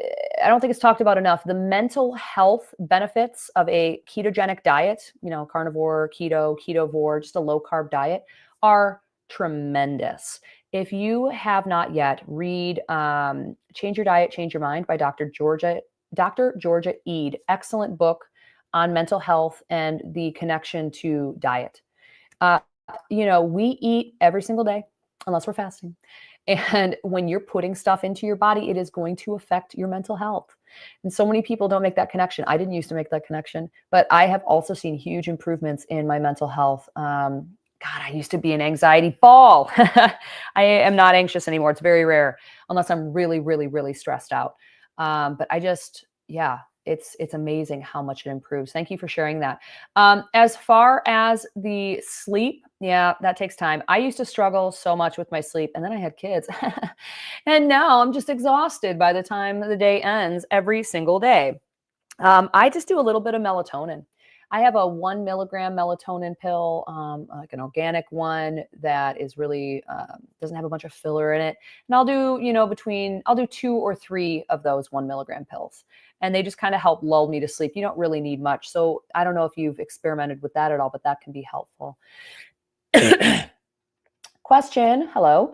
don't think it's talked about enough. The mental health benefits of a ketogenic diet, carnivore, ketovore, just a low carb diet, are tremendous. If you have not yet, read Change Your Diet, Change Your Mind by Dr. Georgia Ede. Excellent book on mental health and the connection to diet. We eat every single day unless we're fasting. And when you're putting stuff into your body, it is going to affect your mental health. And so many people don't make that connection. I didn't used to make that connection, but I have also seen huge improvements in my mental health. God, I used to be an anxiety ball. I am not anxious anymore. It's very rare unless I'm really, really, really stressed out. But it's amazing how much it improves. Thank you for sharing that. As far as the sleep, that takes time. I used to struggle so much with my sleep, and then I had kids. And now I'm just exhausted by the time the day ends every single day. I just do a little bit of melatonin. I have a 1 milligram melatonin pill, like an organic one that is really, doesn't have a bunch of filler in it. And I'll do, I'll do 2 or 3 of those 1 milligram pills. And they just kind of help lull me to sleep. You don't really need much. So I don't know if you've experimented with that at all, but that can be helpful. Question, hello.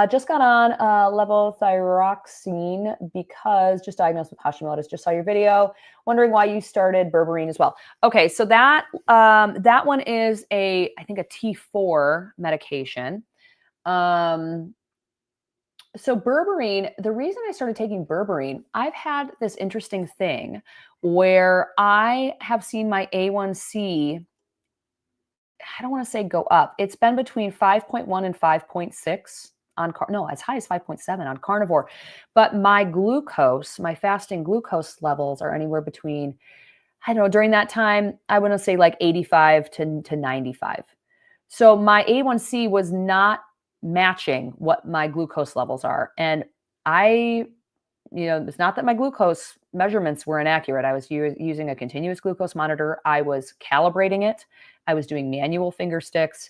Just got on levothyroxine because just diagnosed with Hashimoto's. Just saw your video. Wondering why you started berberine as well. Okay, so that one is I think a T4 medication. So berberine, the reason I started taking berberine, I've had this interesting thing where I have seen my A1C, I don't want to say go up. It's been between 5.1 and 5.6 on as high as 5.7 on carnivore. But my fasting glucose levels are anywhere between, I don't know, during that time, I want to say like 85 to 95. So my A1C was not matching what my glucose levels are. And it's not that my glucose measurements were inaccurate. I was using a continuous glucose monitor. I was calibrating it. I was doing manual finger sticks.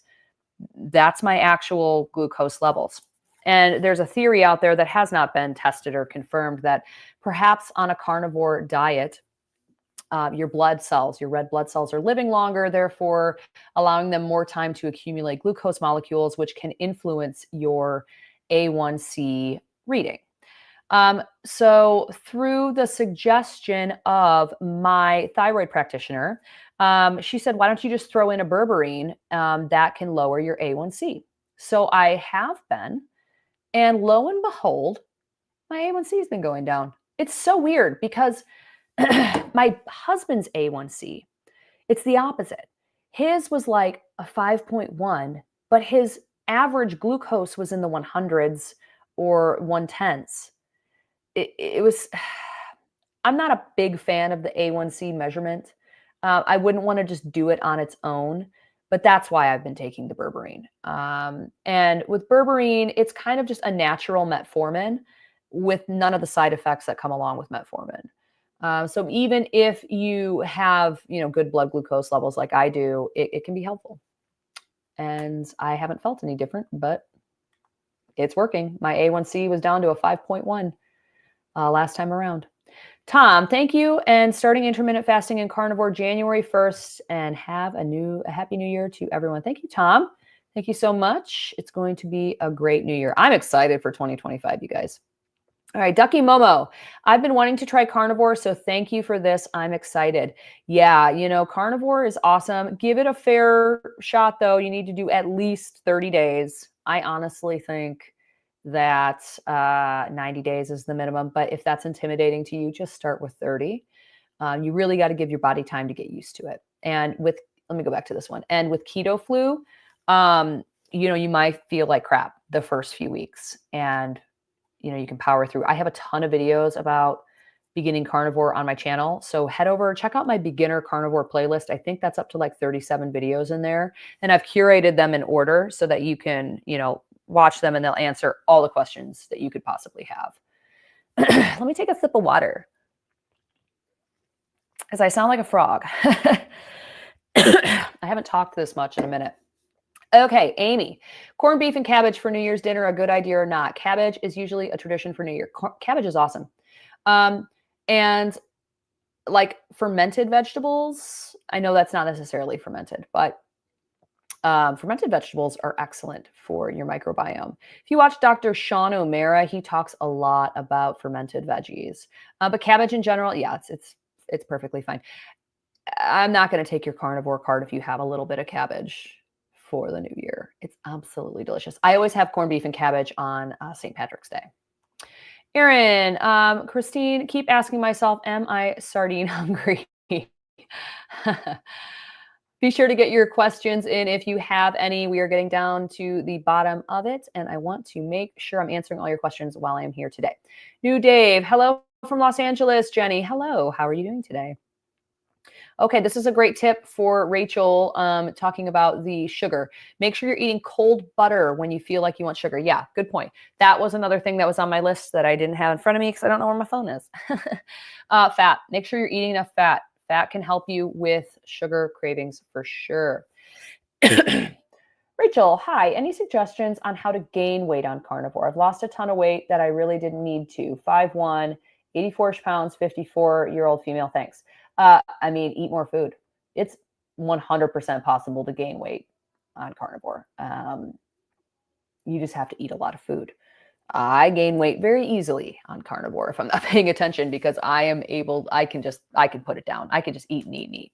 That's my actual glucose levels. And there's a theory out there that has not been tested or confirmed that perhaps on a carnivore diet, your red blood cells are living longer, therefore allowing them more time to accumulate glucose molecules, which can influence your A1C reading. So through the suggestion of my thyroid practitioner, she said, why don't you just throw in a berberine that can lower your A1C? So I have been, and lo and behold, my A1C has been going down. It's so weird because my husband's A1C, it's the opposite. His was like a 5.1, but his average glucose was in the 100s or 110s. It was, I'm not a big fan of the A1C measurement. I wouldn't want to just do it on its own, but that's why I've been taking the berberine. And with berberine, it's kind of just a natural metformin with none of the side effects that come along with metformin. So even if you have, good blood glucose levels like I do, it can be helpful. And I haven't felt any different, but it's working. My A1C was down to a 5.1 last time around. Tom, thank you. And starting intermittent fasting and carnivore January 1st, and have a happy new year to everyone. Thank you, Tom. Thank you so much. It's going to be a great new year. I'm excited for 2025, you guys. All right, Ducky Momo. I've been wanting to try carnivore, so thank you for this. I'm excited. Yeah, carnivore is awesome. Give it a fair shot, though. You need to do at least 30 days. I honestly think that 90 days is the minimum, but if that's intimidating to you, just start with 30. You really got to give your body time to get used to it. And let me go back to this one. And with keto flu, you might feel like crap the first few weeks, and you can power through. I have a ton of videos about beginning carnivore on my channel. So head over, check out my beginner carnivore playlist. I think that's up to like 37 videos in there. And I've curated them in order so that you can, watch them and they'll answer all the questions that you could possibly have. Let me take a sip of water, because I sound like a frog. I haven't talked this much in a minute. Okay, Amy, corned beef and cabbage for New Year's dinner, a good idea or not? Cabbage is usually a tradition for New Year. Cabbage is awesome. And like fermented vegetables, I know that's not necessarily fermented, but fermented vegetables are excellent for your microbiome. If you watch Dr. Sean O'Mara, he talks a lot about fermented veggies. But cabbage in general, yeah, it's perfectly fine. I'm not going to take your carnivore card if you have a little bit of cabbage for the new year. It's absolutely delicious. I always have corned beef and cabbage on St. Patrick's Day. Erin, Christine, keep asking myself, am I sardine hungry? Be sure to get your questions in if you have any. We are getting down to the bottom of it, and I want to make sure I'm answering all your questions while I'm here today. New Dave, hello from Los Angeles. Jenny, hello. How are you doing today? Okay, this is a great tip for Rachel, talking about the sugar. Make sure you're eating cold butter when you feel like you want sugar. Yeah, good point. That was another thing that was on my list that I didn't have in front of me because I don't know where my phone is. Fat. Make sure you're eating enough fat. Fat can help you with sugar cravings for sure. Rachel, hi. Any suggestions on how to gain weight on carnivore? I've lost a ton of weight that I really didn't need to. 5'1", 84 pounds, 54-year-old female. Thanks. Eat more food. It's 100% possible to gain weight on carnivore. You just have to eat a lot of food. I gain weight very easily on carnivore if I'm not paying attention, because I can put it down. I can just eat and eat and eat.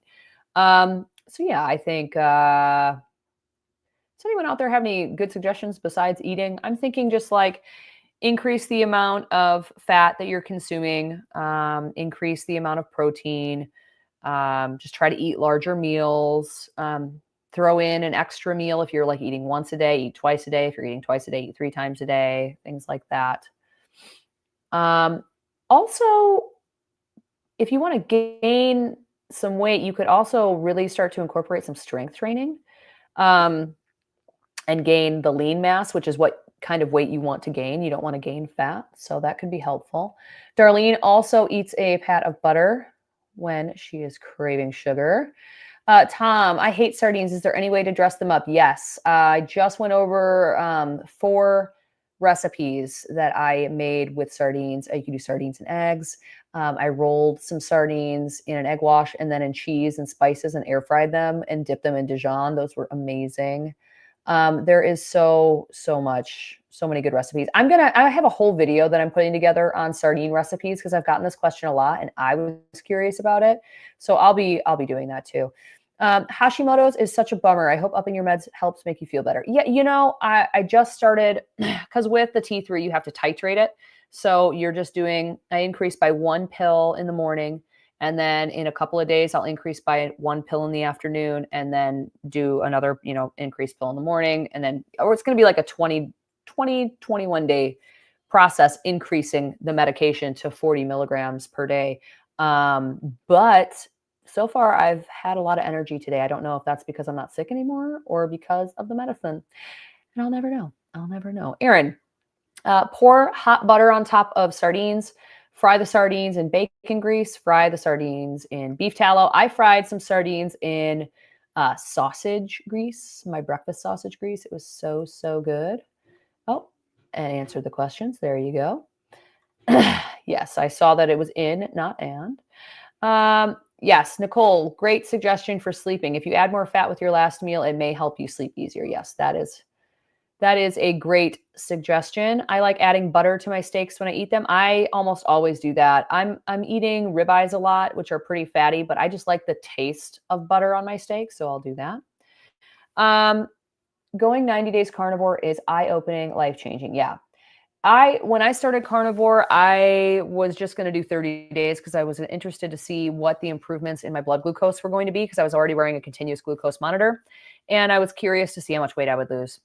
So yeah, I think, does anyone out there have any good suggestions besides eating? I'm thinking just like increase the amount of fat that you're consuming, increase the amount of protein, just try to eat larger meals, throw in an extra meal if you're like eating once a day, eat twice a day. If you're eating twice a day, eat 3 times a day, things like that. Also, if you want to gain some weight, you could also really start to incorporate some strength training, and gain the lean mass, which is what kind of weight you want to gain. You don't want to gain fat, so that could be helpful. Darlene also eats a pat of butter when she is craving sugar. Tom, I hate sardines. Is there any way to dress them up? Yes. I just went over 4 recipes that I made with sardines. You can do sardines and eggs. I rolled some sardines in an egg wash and then in cheese and spices and air fried them and dipped them in Dijon. Those were amazing. There is so many good recipes. I have a whole video that I'm putting together on sardine recipes because I've gotten this question a lot and I was curious about it. So I'll be doing that too. Hashimoto's is such a bummer. I hope upping your meds helps make you feel better. Yeah, I just started, because with the T3, you have to titrate it. So I increase by 1 pill in the morning. And then in a couple of days, I'll increase by 1 pill in the afternoon and then do another, increased pill in the morning. And then, or it's going to be like a 21 day process, increasing the medication to 40 milligrams per day. But so far I've had a lot of energy today. I don't know if that's because I'm not sick anymore or because of the medicine. And I'll never know. Aaron, pour hot butter on top of sardines Fry the sardines in bacon grease, fry the sardines in beef tallow. I fried some sardines in sausage grease, my breakfast sausage grease. It was so, so good. Oh, and answered the questions. There you go. Yes, I saw that it was in, not and. Yes, Nicole, great suggestion for sleeping. If you add more fat with your last meal, it may help you sleep easier. Yes, that is a great suggestion. I like adding butter to my steaks when I eat them. I almost always do that. I'm eating ribeyes a lot, which are pretty fatty, but I just like the taste of butter on my steak, so I'll do that. Going 90 days carnivore is eye-opening, life-changing. Yeah. When I started carnivore, I was just going to do 30 days because I was interested to see what the improvements in my blood glucose were going to be because I was already wearing a continuous glucose monitor. And I was curious to see how much weight I would lose.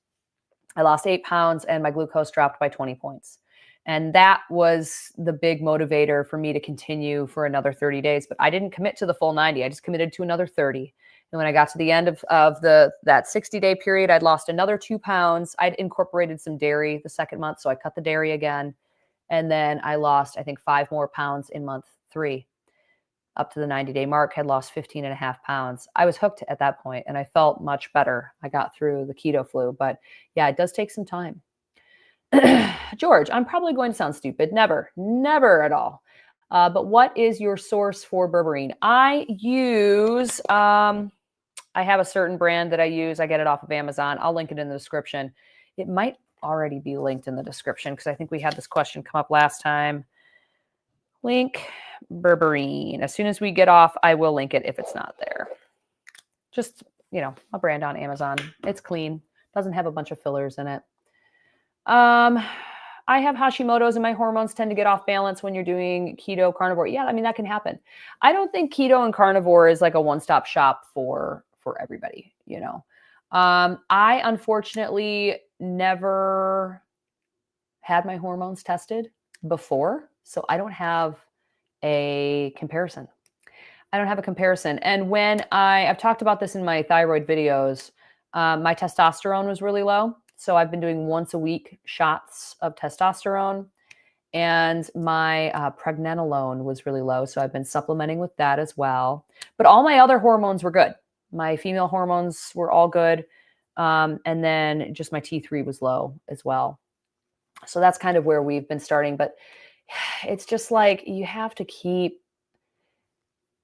I lost 8 pounds and my glucose dropped by 20 points. And that was the big motivator for me to continue for another 30 days. But I didn't commit to the full 90. I just committed to another 30. And when I got to the end of that 60-day period, I'd lost another 2 pounds. I'd incorporated some dairy the second month, so I cut the dairy again. And then I lost, I think, 5 more pounds in month 3. Up to the 90-day mark, had lost 15 and a half pounds. I was hooked at that point, and I felt much better. I got through the keto flu. But yeah, it does take some time. George, I'm probably going to sound stupid. Never at all. But what is your source for berberine? I use... I have a certain brand that I use. I get it off of Amazon. I'll link it in the description. It might already be linked in the description because I think we had this question come up last time. Link berberine. As soon as we get off, I will link it if it's not there. Just, a brand on Amazon. It's clean. Doesn't have a bunch of fillers in it. I have Hashimoto's and my hormones tend to get off balance when you're doing keto carnivore. Yeah, I mean, that can happen. I don't think keto and carnivore is like a one-stop shop for everybody, I unfortunately never had my hormones tested before, so I don't have a comparison. And when I've talked about this in my thyroid videos, my testosterone was really low. So I've been doing once a week shots of testosterone, and my pregnenolone was really low. So I've been supplementing with that as well. But all my other hormones were good. My female hormones were all good. And then just my T3 was low as well. So that's kind of where we've been starting. But it's just like you have to keep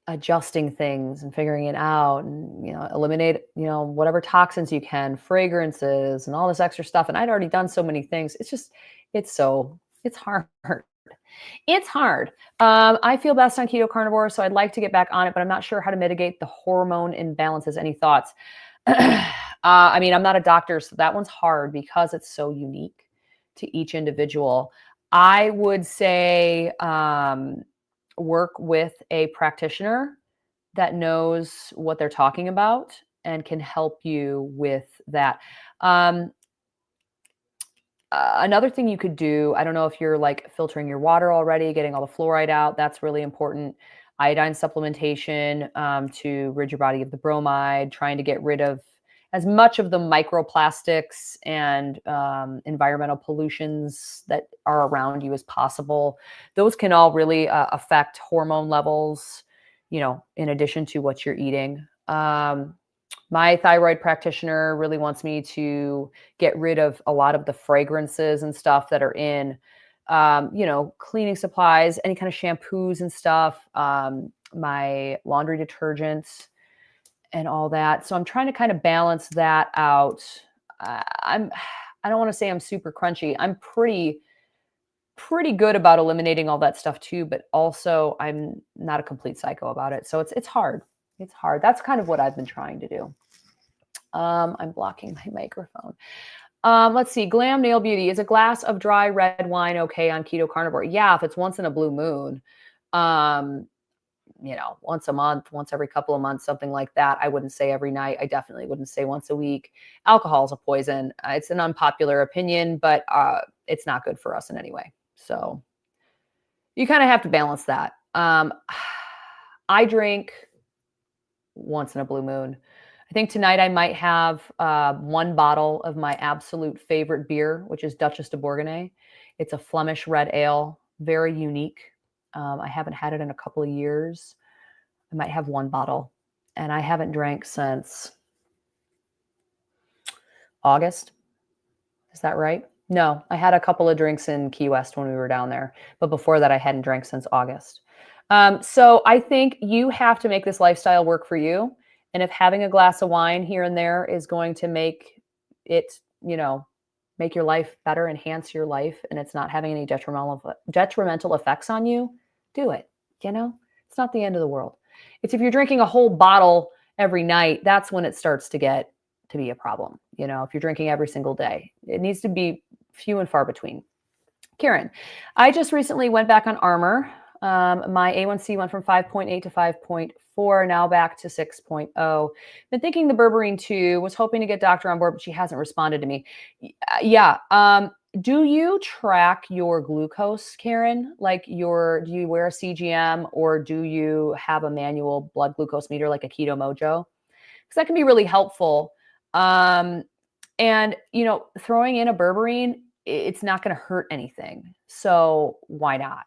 adjusting things and figuring it out and, eliminate, whatever toxins you can, fragrances and all this extra stuff. And I'd already done so many things. It's hard. It's hard. I feel best on keto carnivore, so I'd like to get back on it, but I'm not sure how to mitigate the hormone imbalances. Any thoughts? I mean, I'm not a doctor, so that one's hard because it's so unique to each individual. I would say work with a practitioner that knows what they're talking about and can help you with that. Another thing you could do, I don't know if you're like filtering your water already, getting all the fluoride out. That's really important. Iodine supplementation to rid your body of the bromide, trying to get rid of as much of the microplastics and environmental pollutions that are around you as possible. Those can all really affect hormone levels, in addition to what you're eating. My thyroid practitioner really wants me to get rid of a lot of the fragrances and stuff that are in, cleaning supplies, any kind of shampoos and stuff, my laundry detergents and all that. So I'm trying to kind of balance that out. I don't want to say I'm super crunchy. I'm pretty good about eliminating all that stuff too, but also I'm not a complete psycho about it. So it's hard. It's hard. That's kind of what I've been trying to do. I'm blocking my microphone. Let's see. Glam Nail Beauty. Is a glass of dry red wine okay on keto carnivore? Yeah, if it's once in a blue moon, once a month, once every couple of months, something like that. I wouldn't say every night. I definitely wouldn't say once a week. Alcohol is a poison. It's an unpopular opinion, but it's not good for us in any way. So you kind of have to balance that. I drink once in a blue moon. I think tonight I might have 1 bottle of my absolute favorite beer, which is Duchess de Bourgogne. It's a Flemish red ale, very unique. I haven't had it in a couple of years. I might have one bottle, and I haven't drank since August. Is that right? No, I had a couple of drinks in Key West when we were down there, but before that I hadn't drank since August. So I think you have to make this lifestyle work for you. And if having a glass of wine here and there is going to make it, make your life better, enhance your life, and it's not having any detrimental effects on you, do it. It's not the end of the world. It's if you're drinking a whole bottle every night, that's when it starts to get to be a problem. If you're drinking every single day, it needs to be few and far between. Karen, I just recently went back on Armour. My A1C went from 5.8 to 5.4, now back to 6.0. Been thinking the berberine too, was hoping to get doctor on board, but she hasn't responded to me. Yeah. Do you track your glucose, Karen? Do you wear a CGM, or do you have a manual blood glucose meter like a Keto Mojo? Because that can be really helpful. And throwing in a berberine, it's not going to hurt anything. So why not,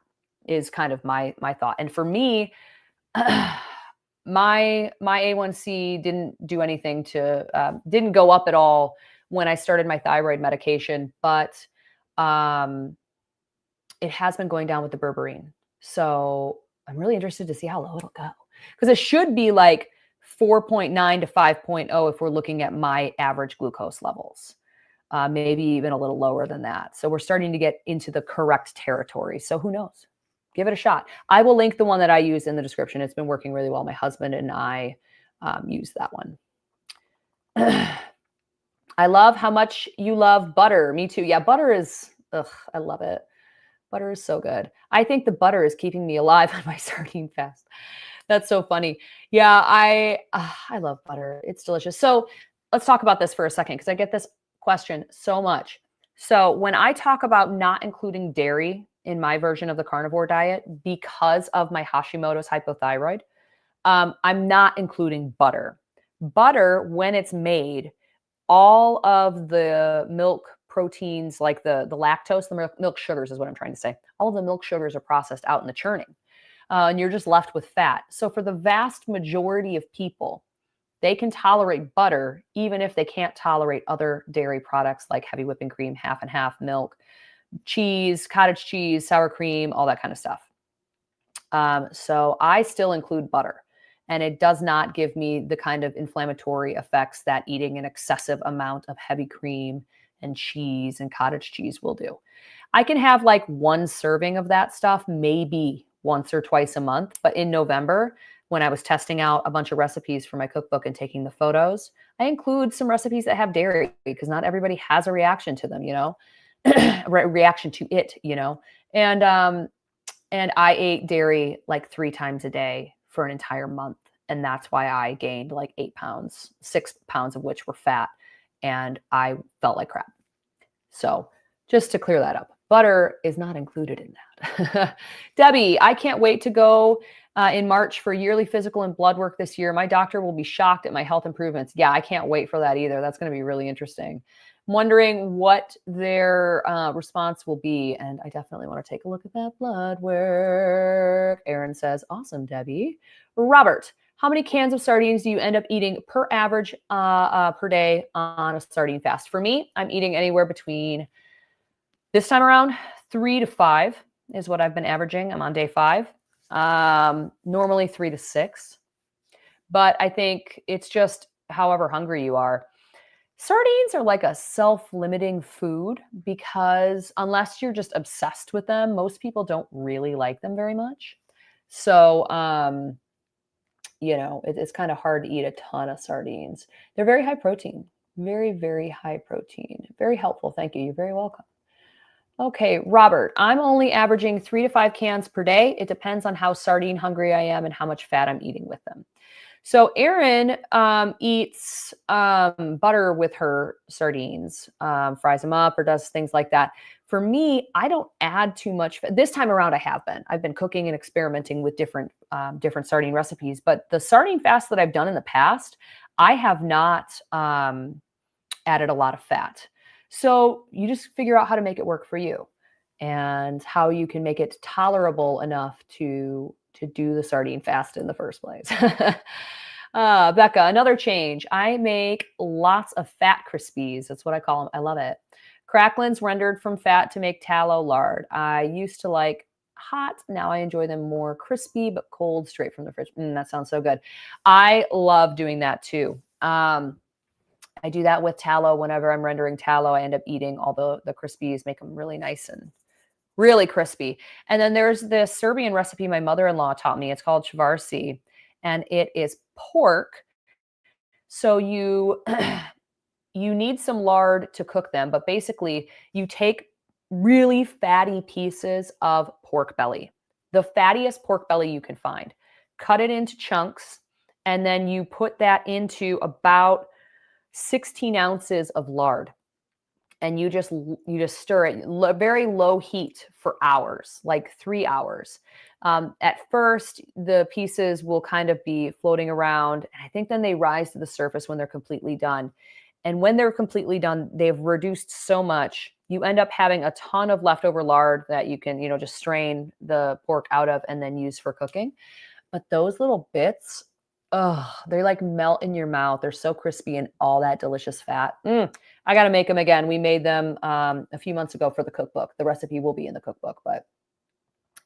is kind of my thought. And for me, my A1C didn't do anything didn't go up at all when I started my thyroid medication, but it has been going down with the berberine. So I'm really interested to see how low it'll go, because it should be like 4.9 to 5.0 if we're looking at my average glucose levels, maybe even a little lower than that. So we're starting to get into the correct territory. So who knows? Give it a shot. I will link the one that I use in the description. It's been working really well. My husband and I use that one. I love how much you love butter. Me too. Yeah, butter is, I love it. Butter is so good. I think the butter is keeping me alive on my sardine fast. That's so funny. Yeah, I love butter. It's delicious. So let's talk about this for a second, because I get this question so much. So when I talk about not including dairy in my version of the carnivore diet because of my Hashimoto's hypothyroid, I'm not including butter. Butter, when it's made, all of the milk proteins, like the lactose, the milk sugars is what I'm trying to say. All of the milk sugars are processed out in the churning. And you're just left with fat. So for the vast majority of people, they can tolerate butter even if they can't tolerate other dairy products like heavy whipping cream, half and half milk, cheese, cottage cheese, sour cream, all that kind of stuff. So I still include butter, and it does not give me the kind of inflammatory effects that eating an excessive amount of heavy cream and cheese and cottage cheese will do. I can have like one serving of that stuff, maybe once or twice a month. But in November, when I was testing out a bunch of recipes for my cookbook and taking the photos, I include some recipes that have dairy, because not everybody has a reaction to them, reaction to it, and I ate dairy like 3 times a day for an entire month. And that's why I gained like 8 pounds, 6 pounds of which were fat. And I felt like crap. So just to clear that up, butter is not included in that. Debbie, I can't wait to go in March for yearly physical and blood work this year. My doctor will be shocked at my health improvements. Yeah, I can't wait for that either. That's going to be really interesting. I'm wondering what their response will be. And I definitely want to take a look at that blood work. Aaron says, awesome, Debbie. Robert, how many cans of sardines do you end up eating per average per day on a sardine fast? For me, I'm eating anywhere between, this time around, 3 to 5 is what I've been averaging. I'm on day 5. Normally 3 to 6. But I think it's just however hungry you are. Sardines are like a self-limiting food, because unless you're just obsessed with them, most people don't really like them very much. So, it's kind of hard to eat a ton of sardines. They're very high protein, very, very high protein. Very helpful. Thank you. You're very welcome. Okay, Robert, I'm only averaging 3 to 5 cans per day. It depends on how sardine hungry I am and how much fat I'm eating with them. So Erin eats butter with her sardines, fries them up or does things like that. For me, I don't add too much. This time around, I have been. I've been cooking and experimenting with different sardine recipes. But the sardine fast that I've done in the past, I have not added a lot of fat. So you just figure out how to make it work for you. and how you can make it tolerable enough to do the sardine fast in the first place. Becca, another change. I make lots of fat Crispies. That's what I call them. I love it. Cracklins rendered from fat to make tallow lard. I used to like hot. Now I enjoy them more crispy, but cold straight from the fridge. That sounds so good. I love doing that too. I do that with tallow. Whenever I'm rendering tallow, I end up eating all the Crispies, make them really nice and really crispy. And then there's this Serbian recipe my mother-in-law taught me. It's called Čvarci, and it is pork. So you you need some lard to cook them, but basically you take really fatty pieces of pork belly, the fattiest pork belly you can find, cut it into chunks, and then you put that into about 16 ounces of lard. And you just stir it very low heat for hours, like 3 hours. At first, the pieces will kind of be floating around, and I think then they rise to the surface when they're completely done. And when they're completely done, they've reduced so much, you end up having a ton of leftover lard that you can, just strain the pork out of and then use for cooking. But those little bits, oh, they like melt in your mouth. They're so crispy and all that delicious fat. I got to make them again. We made them a few months ago for the cookbook. The recipe will be in the cookbook, but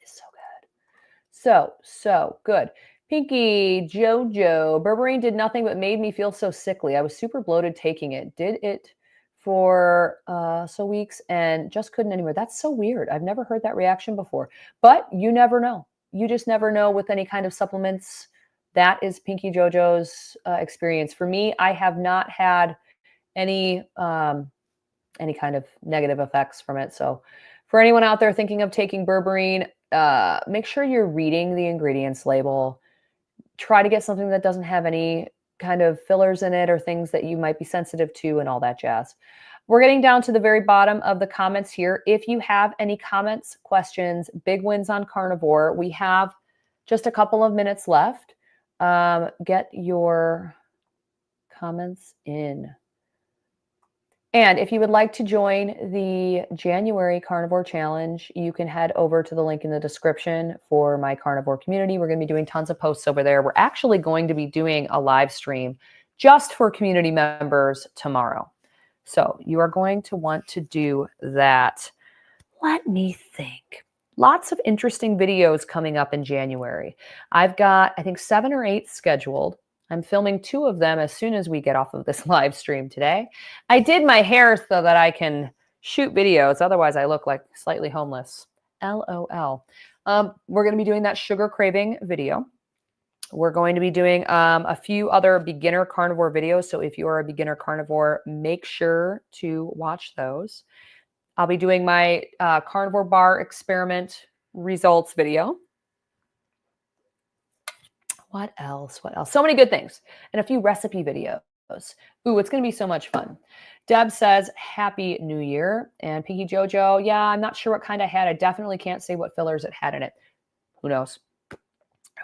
it's so good. So good. Pinky Jojo, berberine did nothing but made me feel so sickly. I was super bloated taking it. Did it for so weeks and just couldn't anymore. That's so weird. I've never heard that reaction before, but you never know. You just never know with any kind of supplements. That is Pinky Jojo's experience. For me, I have not had any kind of negative effects from it. So for anyone out there thinking of taking berberine, make sure you're reading the ingredients label. Try to get something that doesn't have any kind of fillers in it or things that you might be sensitive to and all that jazz. We're getting down to the very bottom of the comments here. If you have any comments, questions, big wins on carnivore, we have just a couple of minutes left. Get your comments in. And if you would like to join the January Carnivore Challenge, you can head over to the link in the description for my carnivore community. We're going to be doing tons of posts over there. We're actually going to be doing a live stream just for community members tomorrow. So you are going to want to do that. Let me think. Lots of interesting videos coming up in January. I've got, I think, 7 or 8 scheduled. I'm filming 2 of them as soon as we get off of this live stream today. I did my hair so that I can shoot videos. Otherwise, I look like slightly homeless. LOL. We're going to be doing that sugar craving video. We're going to be doing a few other beginner carnivore videos. So if you are a beginner carnivore, make sure to watch those. I'll be doing my carnivore bar experiment results video. What else? So many good things. And a few recipe videos. Ooh, it's going to be so much fun. Deb says, Happy New Year. And Pinky Jojo, yeah, I'm not sure what kind I had. I definitely can't say what fillers it had in it. Who knows?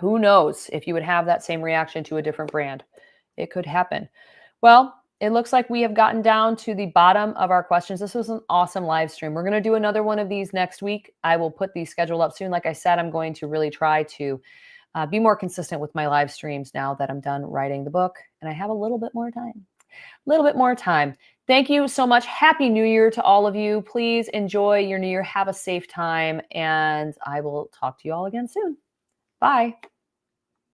Who knows if you would have that same reaction to a different brand? It could happen. Well, it looks like we have gotten down to the bottom of our questions. This was an awesome live stream. We're going to do another one of these next week. I will put the schedule up soon. Like I said, I'm going to really try to be more consistent with my live streams now that I'm done writing the book and I have a little bit more time. Thank you so much. Happy New Year to all of you. Please enjoy your New Year. Have a safe time, and I will talk to you all again soon. Bye.